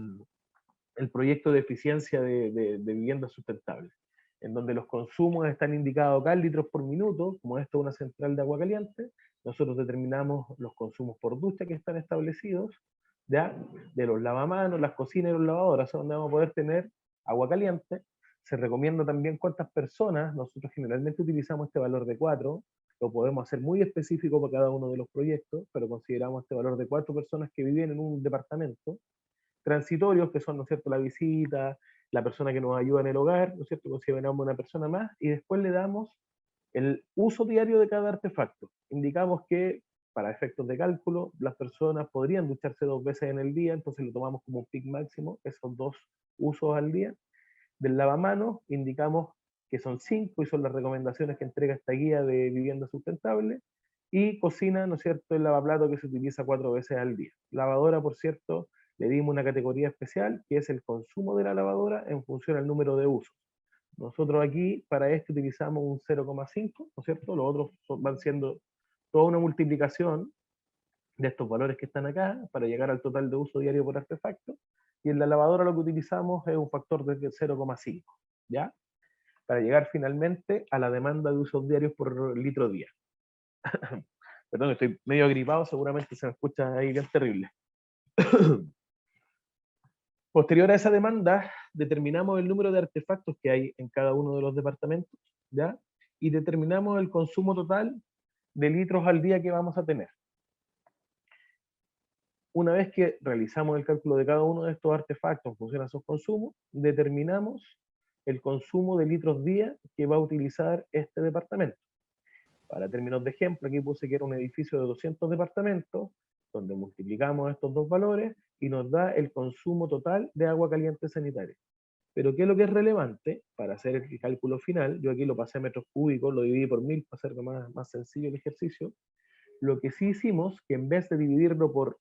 el proyecto de eficiencia de viviendas sustentables, en donde los consumos están indicados acá en litros por minuto, como esto es una central de agua caliente, nosotros determinamos los consumos por ducha que están establecidos, ¿ya?, de los lavamanos, las cocinas y los lavadoras, donde vamos a poder tener agua caliente. Se recomienda también cuántas personas, nosotros generalmente utilizamos este valor de 4, lo podemos hacer muy específico para cada uno de los proyectos, pero consideramos este valor de 4 personas que viven en un departamento, transitorios, que son, ¿no es cierto?, la visita, la persona que nos ayuda en el hogar, ¿no es cierto?, consideramos una persona más, y después le damos el uso diario de cada artefacto. Indicamos que, para efectos de cálculo, las personas podrían ducharse 2 veces en el día, entonces lo tomamos como un pic máximo, esos 2 usos al día. Del lavamanos, indicamos que son 5, y son las recomendaciones que entrega esta guía de vivienda sustentable. Y cocina, ¿no es cierto?, el lavaplato, que se utiliza 4 veces al día. Lavadora, por cierto, le dimos una categoría especial, que es el consumo de la lavadora en función al número de usos. Nosotros aquí, para esto, utilizamos un 0,5, ¿no es cierto? Los otros van siendo toda una multiplicación de estos valores que están acá, para llegar al total de uso diario por artefacto, y en la lavadora lo que utilizamos es un factor de 0,5, ¿ya? Para llegar finalmente a la demanda de usos diarios por litro día. Perdón, estoy medio agripado, seguramente se me escucha ahí bien terrible. Posterior a esa demanda, determinamos el número de artefactos que hay en cada uno de los departamentos, ¿ya? Y determinamos el consumo total de litros al día que vamos a tener. Una vez que realizamos el cálculo de cada uno de estos artefactos en función a sus consumos, determinamos el consumo de litros día que va a utilizar este departamento. Para términos de ejemplo, aquí puse que era un edificio de 200 departamentos, donde multiplicamos estos dos valores y nos da el consumo total de agua caliente sanitaria. Pero ¿qué es lo que es relevante para hacer el cálculo final? Yo aquí lo pasé a metros cúbicos, lo dividí por 1000 para hacer más sencillo el ejercicio. Lo que sí hicimos, que en vez de dividirlo por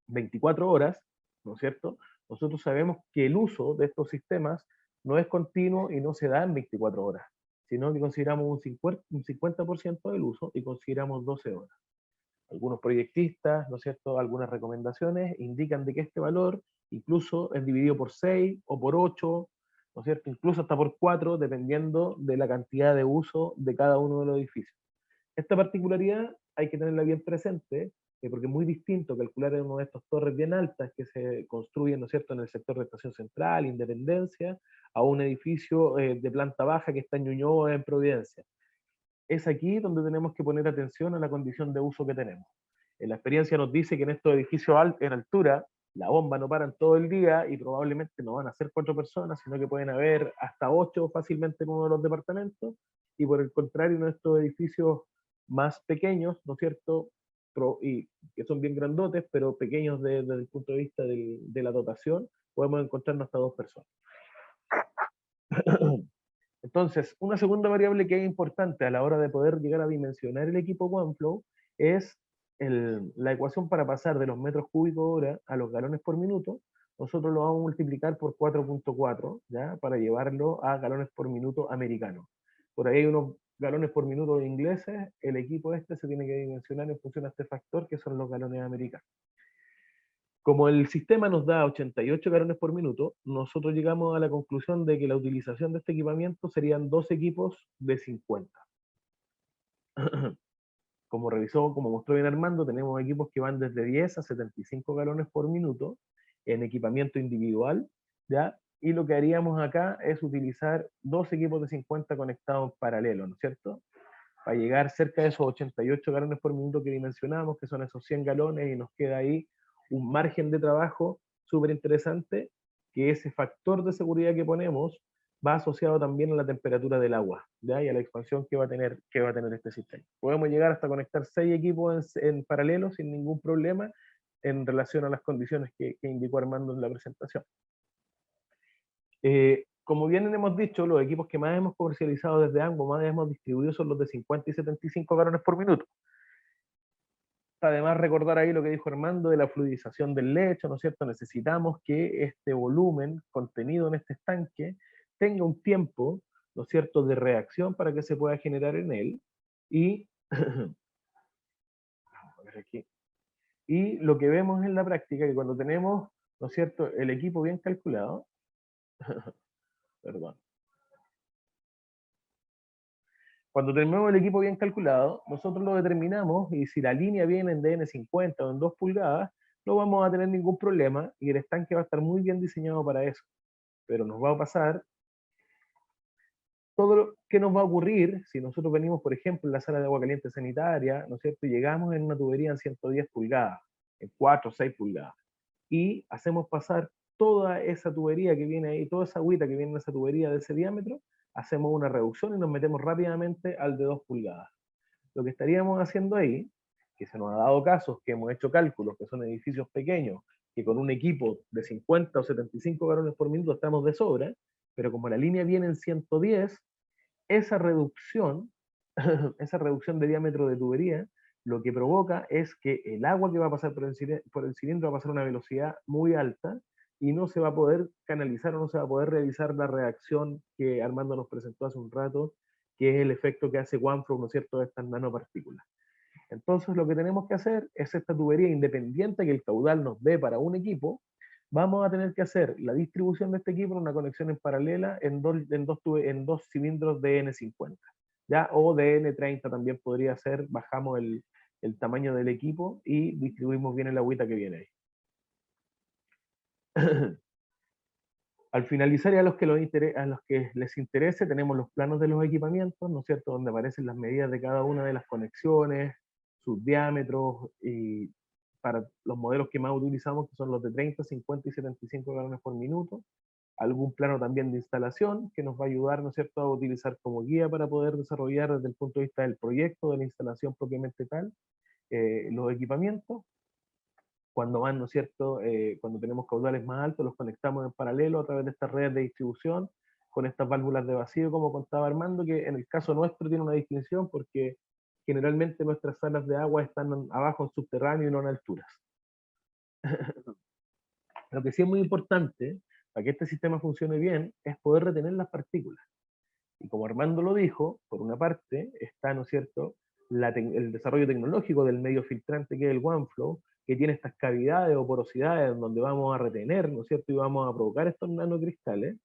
24 horas, ¿no es cierto?, nosotros sabemos que el uso de estos sistemas no es continuo y no se da en 24 horas, sino que consideramos un 50% del uso y consideramos 12 horas. Algunos proyectistas, ¿no es cierto?, algunas recomendaciones indican de que este valor incluso es dividido por 6 o por 8, ¿no es cierto?, incluso hasta por 4, dependiendo de la cantidad de uso de cada uno de los edificios. Esta particularidad hay que tenerla bien presente, porque es muy distinto calcular en una de estas torres bien altas que se construyen, ¿no es cierto?, en el sector de Estación Central, Independencia, a un edificio de planta baja que está en Ñuñoa, en Providencia. Es aquí donde tenemos que poner atención a la condición de uso que tenemos. La experiencia nos dice que en estos edificios en altura, la bomba no paran todo el día y probablemente no van a ser 4 personas, sino que pueden haber hasta 8 fácilmente en uno de los departamentos, y por el contrario, en estos edificios más pequeños, ¿no es cierto?, y que son bien grandotes, pero pequeños desde el punto de vista de la dotación, podemos encontrarnos hasta 2 personas. Entonces, una segunda variable que es importante a la hora de poder llegar a dimensionar el equipo OneFlow es la ecuación para pasar de los metros cúbicos hora a los galones por minuto. Nosotros lo vamos a multiplicar por 4.4, ¿ya?, para llevarlo a galones por minuto americanos. Por ahí hay unos galones por minuto ingleses, el equipo este se tiene que dimensionar en función a este factor, que son los galones americanos. Como el sistema nos da 88 galones por minuto, nosotros llegamos a la conclusión de que la utilización de este equipamiento serían 2 equipos de 50. Como mostró bien Armando, tenemos equipos que van desde 10 a 75 galones por minuto en equipamiento individual, ¿ya? Y lo que haríamos acá es utilizar 2 equipos de 50 conectados en paralelo, ¿no es cierto?, para llegar cerca de esos 88 galones por minuto que dimensionamos, que son esos 100 galones, y nos queda ahí un margen de trabajo súper interesante, que ese factor de seguridad que ponemos va asociado también a la temperatura del agua, ¿ya?, y a la expansión que va a tener este sistema. Podemos llegar hasta conectar 6 equipos en paralelo sin ningún problema en relación a las condiciones que indicó Armando en la presentación. Como bien hemos dicho, los equipos que más hemos comercializado desde ANGO, más hemos distribuido, son los de 50 y 75 galones por minuto. Además, recordar ahí lo que dijo Armando de la fluidización del lecho, ¿no es cierto? Necesitamos que este volumen contenido en este estanque tenga un tiempo, ¿no es cierto?, de reacción para que se pueda generar en él. Y, vamos a ver aquí. Y lo que vemos en la práctica, que cuando tenemos, ¿no es cierto?, el equipo bien calculado, perdón. Cuando tenemos el equipo bien calculado, nosotros lo determinamos, y si la línea viene en DN50 o en 2 pulgadas, no vamos a tener ningún problema y el estanque va a estar muy bien diseñado para eso. Pero nos va a pasar todo lo que nos va a ocurrir si nosotros venimos, por ejemplo, en la sala de agua caliente sanitaria, ¿no es cierto?, y llegamos en una tubería en 110 pulgadas, en 4 o 6 pulgadas, y hacemos pasar toda esa tubería que viene ahí, toda esa agüita que viene en esa tubería de ese diámetro, hacemos una reducción y nos metemos rápidamente al de 2 pulgadas. Lo que estaríamos haciendo ahí, que se nos ha dado casos, que hemos hecho cálculos, que son edificios pequeños, que con un equipo de 50 o 75 galones por minuto estamos de sobra, pero como la línea viene en 110, esa reducción, esa reducción de diámetro de tubería, lo que provoca es que el agua que va a pasar por el cilindro va a pasar a una velocidad muy alta y no se va a poder canalizar, o no se va a poder realizar la reacción que Armando nos presentó hace un rato, que es el efecto que hace OneFlow, ¿no es cierto?, de estas nanopartículas. Entonces lo que tenemos que hacer es esta tubería independiente que el caudal nos dé para un equipo, vamos a tener que hacer la distribución de este equipo en una conexión en paralela en dos cilindros de N50, ¿ya? O de N30 también podría ser, bajamos el tamaño del equipo y distribuimos bien el agüita que viene ahí. Al finalizar, y a los que les interese, tenemos los planos de los equipamientos, ¿no es cierto?, donde aparecen las medidas de cada una de las conexiones, sus diámetros, y para los modelos que más utilizamos, que son los de 30, 50 y 75 galones por minuto. Algún plano también de instalación que nos va a ayudar, ¿no es cierto?, a utilizar como guía para poder desarrollar desde el punto de vista del proyecto, de la instalación propiamente tal, los equipamientos. Cuando van, ¿no es cierto?, cuando tenemos caudales más altos, los conectamos en paralelo a través de estas redes de distribución, con estas válvulas de vacío, como contaba Armando, que en el caso nuestro tiene una distinción porque generalmente nuestras salas de agua están abajo en subterráneo y no en alturas. Lo que sí es muy importante para que este sistema funcione bien es poder retener las partículas. Y como Armando lo dijo, por una parte está, ¿no es cierto?, el desarrollo tecnológico del medio filtrante que es el OneFlow, que tiene estas cavidades o porosidades donde vamos a retener, ¿no es cierto?, y vamos a provocar estos nanocristales,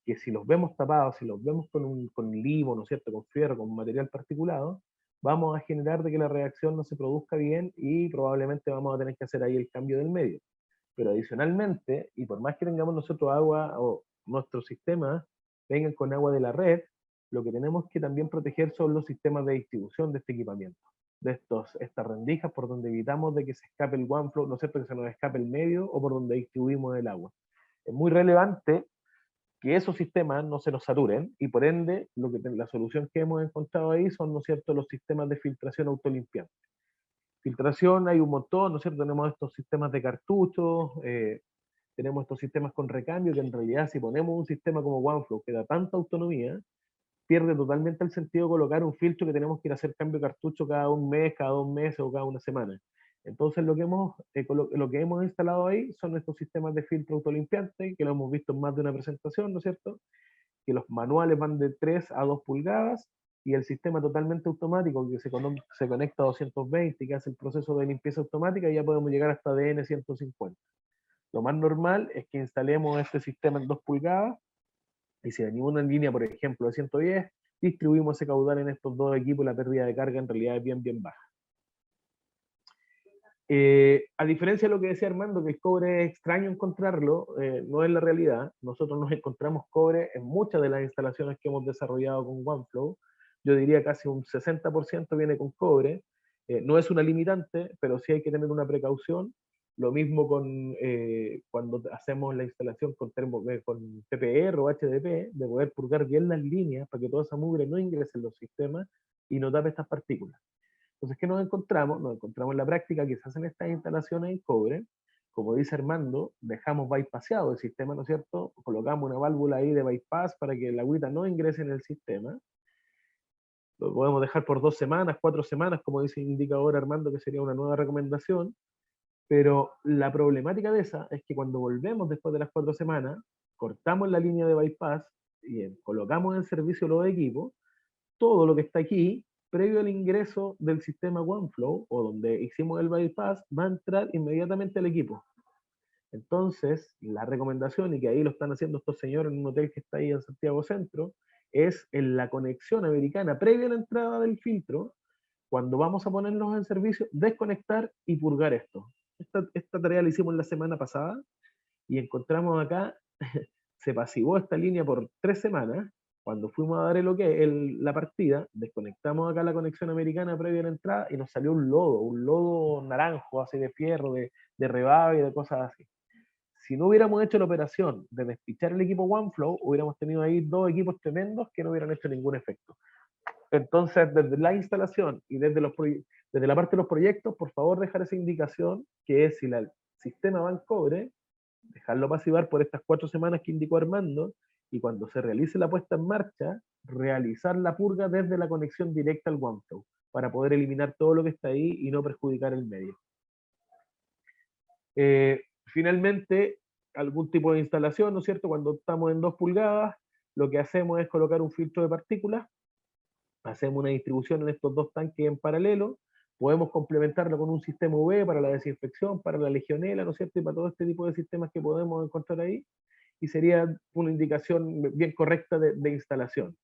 que si los vemos tapados, si los vemos con limo, ¿no es cierto?, con fierro, con material particulado, vamos a generar de que la reacción no se produzca bien y probablemente vamos a tener que hacer ahí el cambio del medio. Pero adicionalmente, y por más que tengamos nosotros agua o nuestros sistemas vengan con agua de la red, lo que tenemos que también proteger son los sistemas de distribución de este equipamiento, de estas rendijas por donde evitamos de que se escape el OneFlow, ¿no es cierto?, que se nos escape el medio o por donde distribuimos el agua. Es muy relevante que esos sistemas no se nos saturen y por ende la solución que hemos encontrado ahí son, ¿no es cierto?, los sistemas de filtración autolimpiante. Filtración hay un montón, ¿no es cierto? Tenemos estos sistemas de cartuchos, tenemos estos sistemas con recambio, que en realidad si ponemos un sistema como OneFlow que da tanta autonomía, pierde totalmente el sentido colocar un filtro que tenemos que ir a hacer cambio de cartucho cada un mes, cada 2 meses o cada una semana. Entonces lo que hemos instalado ahí son estos sistemas de filtro autolimpiante, que lo hemos visto en más de una presentación, ¿no es cierto? Que los manuales van de 3 a 2 pulgadas y el sistema totalmente automático que se conecta a 220 y que hace el proceso de limpieza automática, ya podemos llegar hasta DN 150. Lo más normal es que instalemos este sistema en 2 pulgadas y si venimos una línea, por ejemplo, de 110, distribuimos ese caudal en estos dos equipos y la pérdida de carga en realidad es bien, bien baja. A diferencia de lo que decía Armando, que el cobre es extraño encontrarlo, no es la realidad. Nosotros nos encontramos cobre en muchas de las instalaciones que hemos desarrollado con OneFlow. Yo diría casi un 60% viene con cobre. No es una limitante, pero sí hay que tener una precaución. Lo mismo cuando hacemos la instalación con PPR o HDP, de poder purgar bien las líneas para que toda esa mugre no ingrese en los sistemas y no tape estas partículas. Entonces, ¿qué nos encontramos? Nos encontramos en la práctica que se hacen estas instalaciones en cobre. Como dice Armando, dejamos bypassado el sistema, ¿no es cierto? Colocamos una válvula ahí de bypass para que el agüita no ingrese en el sistema. Lo podemos dejar por 2 semanas, 4 semanas, como indica ahora Armando, que sería una nueva recomendación. Pero la problemática de esa es que cuando volvemos después de las 4 semanas, cortamos la línea de bypass y colocamos en servicio los equipos, todo lo que está aquí, previo al ingreso del sistema OneFlow, o donde hicimos el bypass, va a entrar inmediatamente al equipo. Entonces, la recomendación, y que ahí lo están haciendo estos señores en un hotel que está ahí en Santiago Centro, es en la conexión americana, previa a la entrada del filtro, cuando vamos a ponernos en servicio, desconectar y purgar esto. Esta tarea la hicimos la semana pasada, y encontramos acá, se pasivó esta línea por 3 semanas. Cuando fuimos a dar la partida, desconectamos acá la conexión americana previa a la entrada y nos salió un lodo naranjo, así de fierro, de rebaba y de cosas así. Si no hubiéramos hecho la operación de despichar el equipo OneFlow, hubiéramos tenido ahí 2 equipos tremendos que no hubieran hecho ningún efecto. Entonces, desde la instalación y desde la parte de los proyectos, por favor dejar esa indicación, que es si el sistema va en cobre, dejarlo pasivar por estas 4 semanas que indicó Armando, y cuando se realice la puesta en marcha, realizar la purga desde la conexión directa al OneFlow, para poder eliminar todo lo que está ahí y no perjudicar el medio. Finalmente, algún tipo de instalación, ¿no es cierto? Cuando estamos en 2 pulgadas, lo que hacemos es colocar un filtro de partículas, hacemos una distribución en estos 2 tanques en paralelo, podemos complementarlo con un sistema UV para la desinfección, para la legionela, ¿no es cierto? Y para todo este tipo de sistemas que podemos encontrar ahí, y sería una indicación bien correcta de instalación.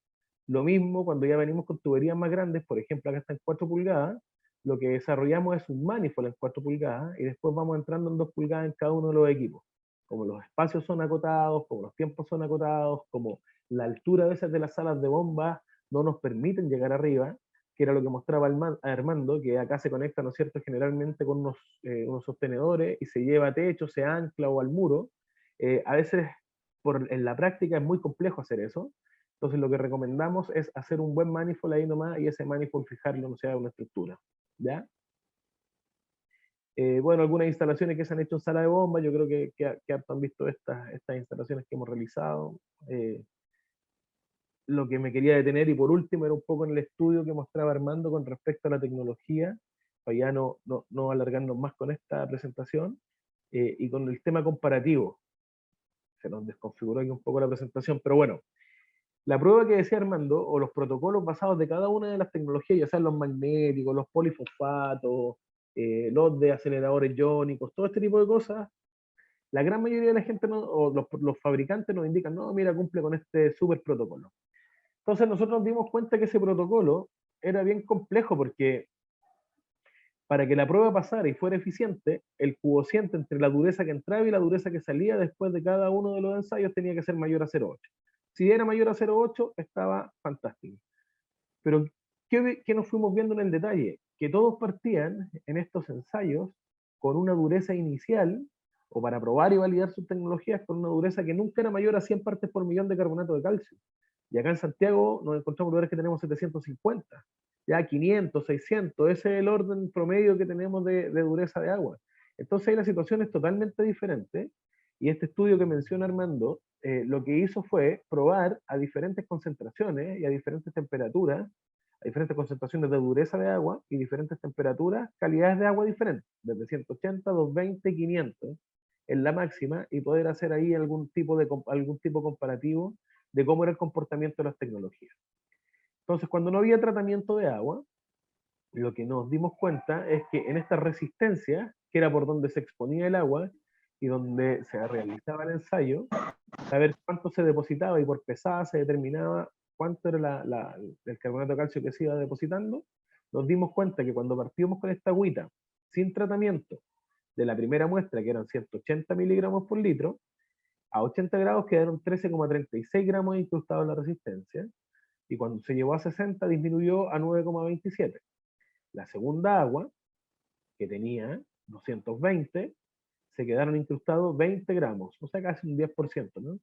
Lo mismo cuando ya venimos con tuberías más grandes, por ejemplo acá está en 4 pulgadas, lo que desarrollamos es un manifold en 4 pulgadas y después vamos entrando en 2 pulgadas en cada uno de los equipos. Como los espacios son acotados, como los tiempos son acotados, como la altura a veces de las salas de bombas no nos permiten llegar arriba, que era lo que mostraba Armando, que acá se conecta, ¿no es cierto?, generalmente con unos sostenedores y se lleva a techo, se ancla o al muro. A veces en la práctica es muy complejo hacer eso. Entonces lo que recomendamos es hacer un buen manifold ahí nomás y ese manifold fijarlo, no sea una estructura, ¿ya? Bueno, algunas instalaciones que se han hecho en sala de bomba, yo creo que han visto estas instalaciones que hemos realizado. Lo que me quería detener, y por último, era un poco en el estudio que mostraba Armando con respecto a la tecnología, para ya no alargarnos más con esta presentación, y con el tema comparativo. Se nos desconfiguró aquí un poco la presentación, pero bueno, la prueba que decía Armando, o los protocolos basados de cada una de las tecnologías, ya sean los magnéticos, los polifosfatos, los de aceleradores iónicos, todo este tipo de cosas, la gran mayoría de la gente, o los fabricantes nos indican, no, mira, cumple con este super protocolo. Entonces nosotros nos dimos cuenta que ese protocolo era bien complejo porque para que la prueba pasara y fuera eficiente, el cociente entre la dureza que entraba y la dureza que salía después de cada uno de los ensayos tenía que ser mayor a 0,8. Si era mayor a 0,8, estaba fantástico. Pero, ¿qué nos fuimos viendo en el detalle? Que todos partían en estos ensayos con una dureza inicial, o para probar y validar sus tecnologías, con una dureza que nunca era mayor a 100 partes por millón de carbonato de calcio. Y acá en Santiago nos encontramos lugares que tenemos 750, ya 500, 600, ese es el orden promedio que tenemos de dureza de agua. Entonces ahí la situación es totalmente diferente, y este estudio que menciona Armando, lo que hizo fue probar a diferentes concentraciones y a diferentes temperaturas, a diferentes concentraciones de dureza de agua y diferentes temperaturas, calidades de agua diferentes, desde 180, 220, 500 en la máxima, y poder hacer ahí algún tipo comparativo de cómo era el comportamiento de las tecnologías. Entonces, cuando no había tratamiento de agua, lo que nos dimos cuenta es que en esta resistencia, que era por donde se exponía el agua y donde se realizaba el ensayo, saber cuánto se depositaba, y por pesada se determinaba cuánto era el carbonato de calcio que se iba depositando, nos dimos cuenta que cuando partimos con esta agüita sin tratamiento de la primera muestra, que eran 180 miligramos por litro, a 80 grados quedaron 13,36 gramos incrustados en la resistencia, y cuando se llevó a 60 disminuyó a 9,27. La segunda agua, que tenía 220, se quedaron incrustados 20 gramos, o sea, casi un 10%, ¿no?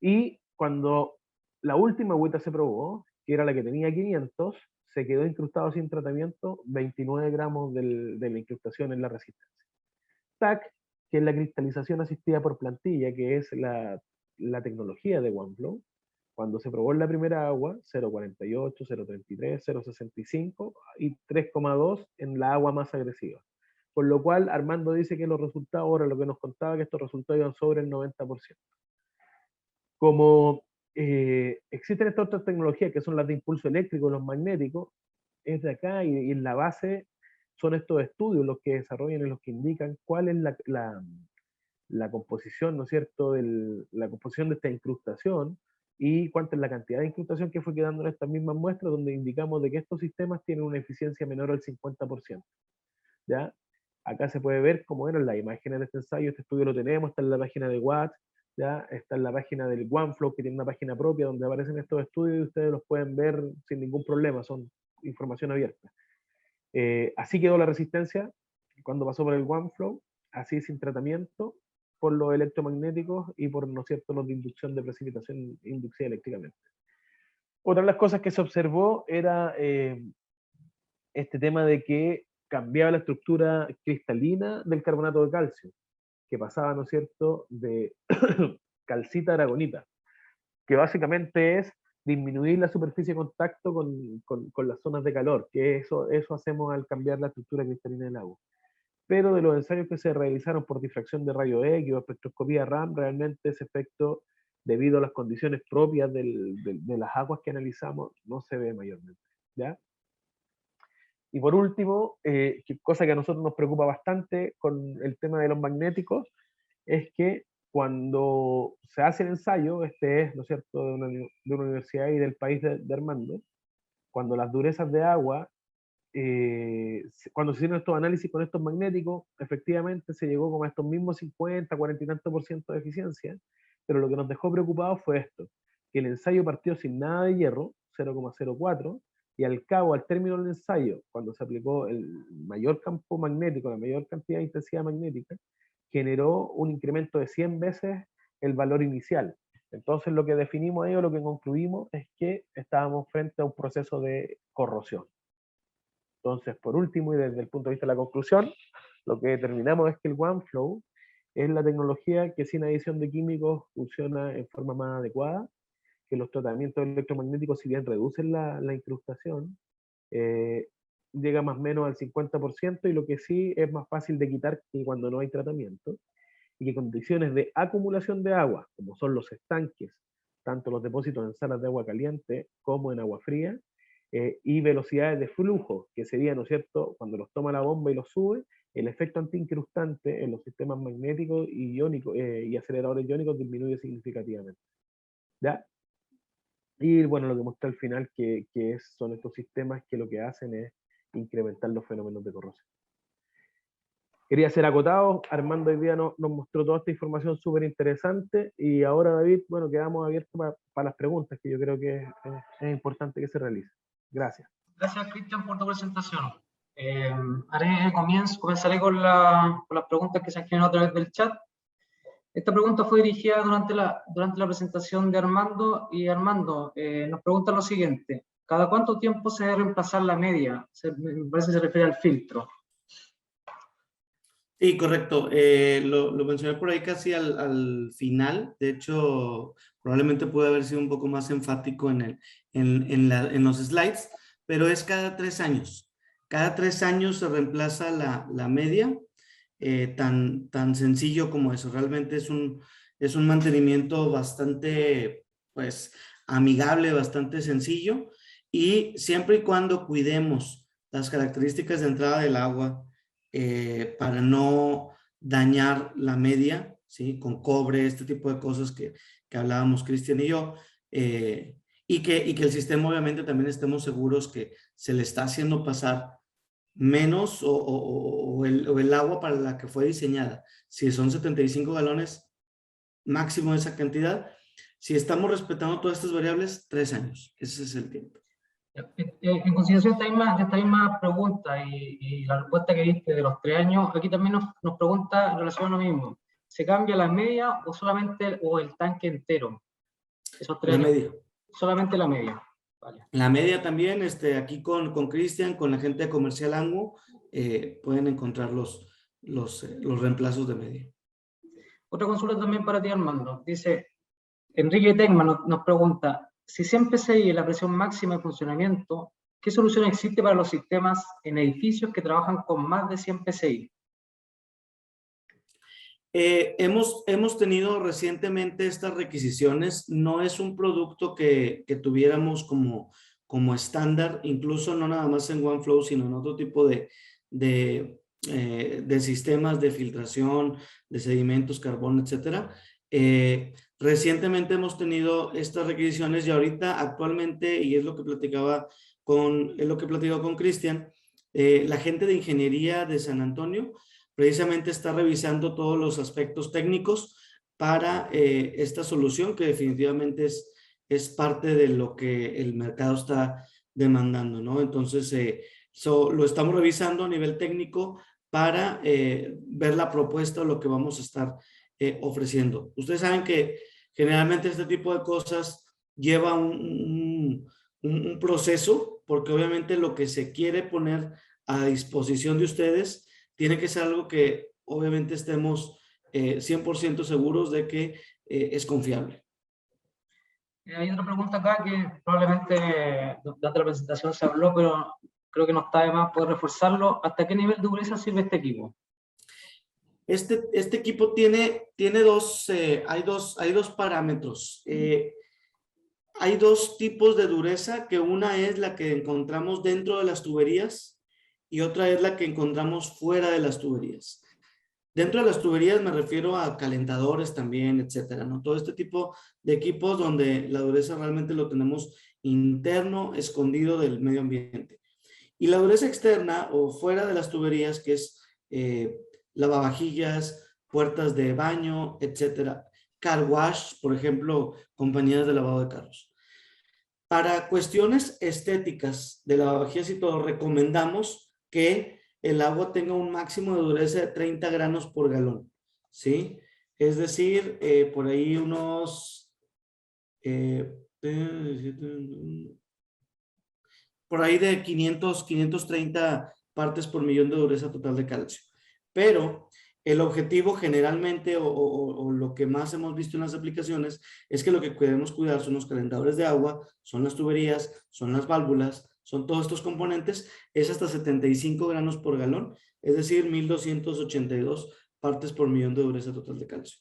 Y cuando la última agüita se probó, que era la que tenía 500, se quedó incrustado sin tratamiento 29 gramos de la incrustación en la resistencia. TAC, que es la cristalización asistida por plantilla, que es la tecnología de OneFlow, cuando se probó en la primera agua, 0,48, 0,33, 0,65 y 3,2 en la agua más agresiva. Por lo cual, Armando dice que los resultados, ahora lo que nos contaba, que estos resultados iban sobre el 90%. Como existen estas otras tecnologías que son las de impulso eléctrico, los magnéticos, es de acá, y en la base son estos estudios los que desarrollan y los que indican cuál es la composición, ¿no es cierto?, la composición de esta incrustación y cuánta es la cantidad de incrustación que fue quedando en estas mismas muestras, donde indicamos de que estos sistemas tienen una eficiencia menor al 50%. ¿Ya? Acá se puede ver cómo eran las imágenes de este ensayo. Este estudio lo tenemos, está en la página de Watt, ¿ya? Está en la página del OneFlow, que tiene una página propia donde aparecen estos estudios y ustedes los pueden ver sin ningún problema, son información abierta. Así quedó la resistencia cuando pasó por el OneFlow, así sin tratamiento, por los electromagnéticos y por, ¿no es cierto?, los de inducción de precipitación inducida eléctricamente. Otra de las cosas que se observó era este tema de que cambiaba la estructura cristalina del carbonato de calcio, que pasaba, ¿no es cierto?, de calcita a aragonita, que básicamente es disminuir la superficie de contacto con las zonas de calor, que eso hacemos al cambiar la estructura cristalina del agua. Pero de los ensayos que se realizaron por difracción de rayo X o espectroscopía RAM, realmente ese efecto, debido a las condiciones propias de las aguas que analizamos, no se ve mayormente, ¿ya? Y por último, cosa que a nosotros nos preocupa bastante con el tema de los magnéticos, es que cuando se hace el ensayo, este es, ¿no es cierto?, de una universidad y del país de Armando, cuando las durezas de agua, cuando se hicieron estos análisis con estos magnéticos, efectivamente se llegó como a estos mismos 50, 40 y tanto por ciento de eficiencia, pero lo que nos dejó preocupados fue esto, que el ensayo partió sin nada de hierro, 0,04, y al cabo, al término del ensayo, cuando se aplicó el mayor campo magnético, la mayor cantidad de intensidad magnética, generó un incremento de 100 veces el valor inicial. Entonces lo que definimos ahí, o lo que concluimos, es que estábamos frente a un proceso de corrosión. Entonces, por último, y desde el punto de vista de la conclusión, lo que determinamos es que el OneFlow es la tecnología que sin adición de químicos funciona en forma más adecuada, que los tratamientos electromagnéticos, si bien reducen la incrustación, llega más o menos al 50%, y lo que sí es más fácil de quitar que cuando no hay tratamiento, y que condiciones de acumulación de agua, como son los estanques, tanto los depósitos en salas de agua caliente como en agua fría, y velocidades de flujo, que sería, ¿no es cierto?, cuando los toma la bomba y los sube, el efecto antiincrustante en los sistemas magnéticos y iónicos y aceleradores iónicos disminuye significativamente. ¿Ya? Y bueno, lo que mostré al final, son estos sistemas que lo que hacen es incrementar los fenómenos de corrosión. Quería ser acotado, Armando hoy día nos mostró toda esta información súper interesante, y ahora, David, bueno, quedamos abiertos para las preguntas, que yo creo que es importante que se realicen. Gracias. Gracias, Cristian, por tu presentación. Comenzaré con las preguntas que se han generado a través del chat. Esta pregunta fue dirigida durante la presentación de Armando, y Armando nos pregunta lo siguiente: ¿cada cuánto tiempo se debe reemplazar la media? Me parece que se refiere al filtro. Sí, correcto. Lo mencioné por ahí casi al final. De hecho, probablemente pude haber sido un poco más enfático en los slides, pero es cada 3 años. Cada 3 años se reemplaza la media, tan sencillo como eso. Realmente es un mantenimiento bastante, pues, amigable, bastante sencillo, y siempre y cuando cuidemos las características de entrada del agua, para no dañar la media, ¿sí? Con cobre, este tipo de cosas que hablábamos Cristian y yo, y que el sistema obviamente también estemos seguros que se le está haciendo pasar menos o el agua para la que fue diseñada. Si son 75 galones, máximo de esa cantidad. Si estamos respetando todas estas variables, 3 años. Ese es el tiempo. En consideración de esta misma pregunta y la respuesta que diste de los 3 años, aquí también nos pregunta en relación a lo mismo: ¿se cambia la media o solamente el tanque entero? Esos 3 La años. media. Solamente la media. Vale. La media también, aquí con Cristian, con la gente de Comercial Angu, pueden encontrar los reemplazos de media. Otra consulta también para ti, Armando. Dice, Enrique Tegman nos pregunta: si siempre sigue la presión máxima de funcionamiento, ¿qué solución existe para los sistemas en edificios que trabajan con más de 100 PSI? Hemos tenido recientemente estas requisiciones. No es un producto que tuviéramos como estándar, incluso no nada más en OneFlow, sino en otro tipo de sistemas de filtración, de sedimentos, carbón, etcétera. Recientemente hemos tenido estas requisiciones, y ahorita actualmente, y es lo que platicaba con Cristian, la gente de ingeniería de San Antonio precisamente está revisando todos los aspectos técnicos para esta solución, que definitivamente es parte de lo que el mercado está demandando, ¿no? Entonces, lo estamos revisando a nivel técnico para ver la propuesta o lo que vamos a estar ofreciendo. Ustedes saben que generalmente este tipo de cosas lleva un proceso, porque obviamente lo que se quiere poner a disposición de ustedes tiene que ser algo que obviamente estemos 100% seguros de que es confiable. Hay otra pregunta acá que probablemente durante la presentación se habló, pero creo que no está de más poder reforzarlo. ¿Hasta qué nivel de dureza sirve este equipo? Este equipo tiene hay dos parámetros. Hay 2 tipos de dureza, que una es la que encontramos dentro de las tuberías y otra es la que encontramos fuera de las tuberías. Dentro de las tuberías me refiero a calentadores también, etcétera, ¿no? Todo este tipo de equipos donde la dureza realmente lo tenemos interno, escondido del medio ambiente. Y la dureza externa o fuera de las tuberías, que es lavavajillas, puertas de baño, etcétera. Car wash, por ejemplo, compañías de lavado de carros. Para cuestiones estéticas de lavavajillas y todo, recomendamos que el agua tenga un máximo de dureza de 30 granos por galón, ¿sí? Es decir, por ahí unos... por ahí de 530 partes por millón de dureza total de calcio. Pero el objetivo generalmente, o lo que más hemos visto en las aplicaciones, es que lo que queremos cuidar son los calentadores de agua, son las tuberías, son las válvulas, son todos estos componentes, es hasta 75 granos por galón, es decir, 1282 partes por millón de dureza total de calcio.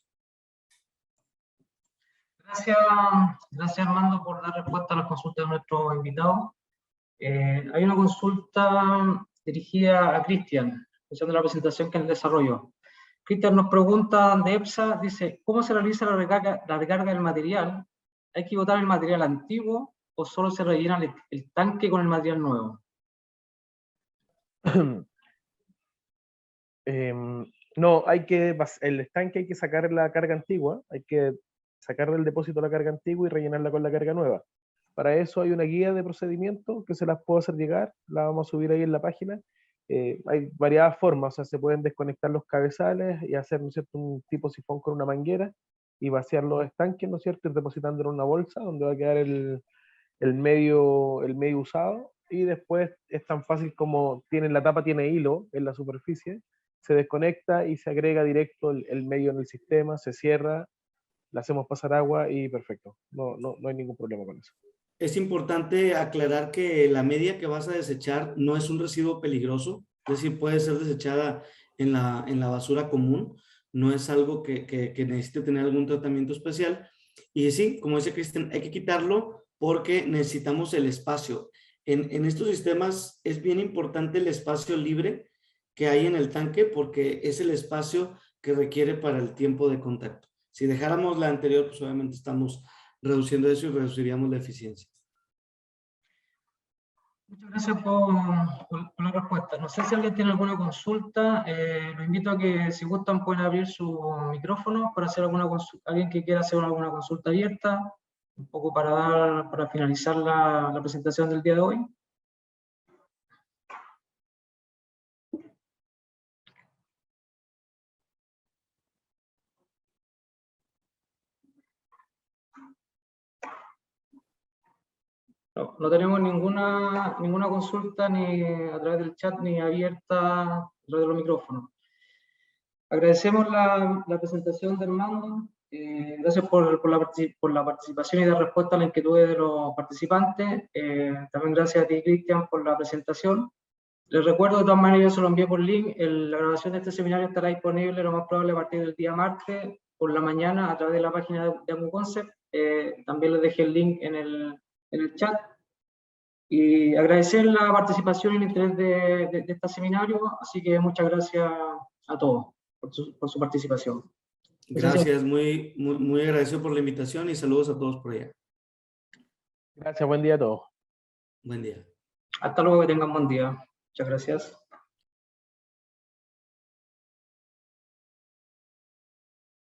Gracias Armando por dar respuesta a las consultas de nuestro invitado. Hay una consulta dirigida a Cristian, escuchando la presentación que él desarrolló. Cristian nos pregunta de EPSA, dice: ¿cómo se realiza la recarga del material ¿hay que botar el material antiguo o solo se rellena el tanque con el material nuevo? No, el estanque hay que sacar la carga antigua, hay que sacar del depósito la carga antigua y rellenarla con la carga nueva. Para eso hay una guía de procedimiento que se las puedo hacer llegar, la vamos a subir ahí en la página. Hay variadas formas, o sea, se pueden desconectar los cabezales y hacer, ¿no es cierto?, un tipo sifón con una manguera y vaciar los estanques, ¿no es cierto?, ir depositándolo en una bolsa donde va a quedar el medio usado, y después es tan fácil como la tapa tiene hilo en la superficie, se desconecta y se agrega directo el medio en el sistema, se cierra, le hacemos pasar agua y perfecto. No hay ningún problema con eso. Es importante aclarar que la media que vas a desechar no es un residuo peligroso, es decir, puede ser desechada en la basura común, no es algo que necesite tener algún tratamiento especial. Y sí, como dice Cristian, hay que quitarlo porque necesitamos el espacio. En estos sistemas es bien importante el espacio libre que hay en el tanque porque es el espacio que requiere para el tiempo de contacto. Si dejáramos la anterior, pues obviamente estamos reduciendo eso y reduciríamos la eficiencia. Muchas gracias por la respuesta. No sé si alguien tiene alguna consulta. Los invito a que, si gustan, pueden abrir su micrófono para hacer alguna consulta. Alguien que quiera hacer alguna consulta abierta, un poco para finalizar la presentación del día de hoy. No tenemos ninguna consulta ni a través del chat ni abierta a través de los micrófonos. Agradecemos la presentación de Armando. Gracias por la participación y la respuesta a las inquietudes de los participantes. También gracias a ti, Cristian, por la presentación. Les recuerdo, de todas maneras, yo se lo envié por link. La grabación de este seminario estará disponible lo más probable a partir del día martes por la mañana a través de la página de AcuConcept. También les dejé el link en el chat. Y agradecer la participación y el interés de este seminario. Así que muchas gracias a todos por su participación. Gracias, muy agradecido por la invitación y saludos a todos por allá. Gracias, buen día a todos. Buen día. Hasta luego, que tengan buen día. Muchas gracias.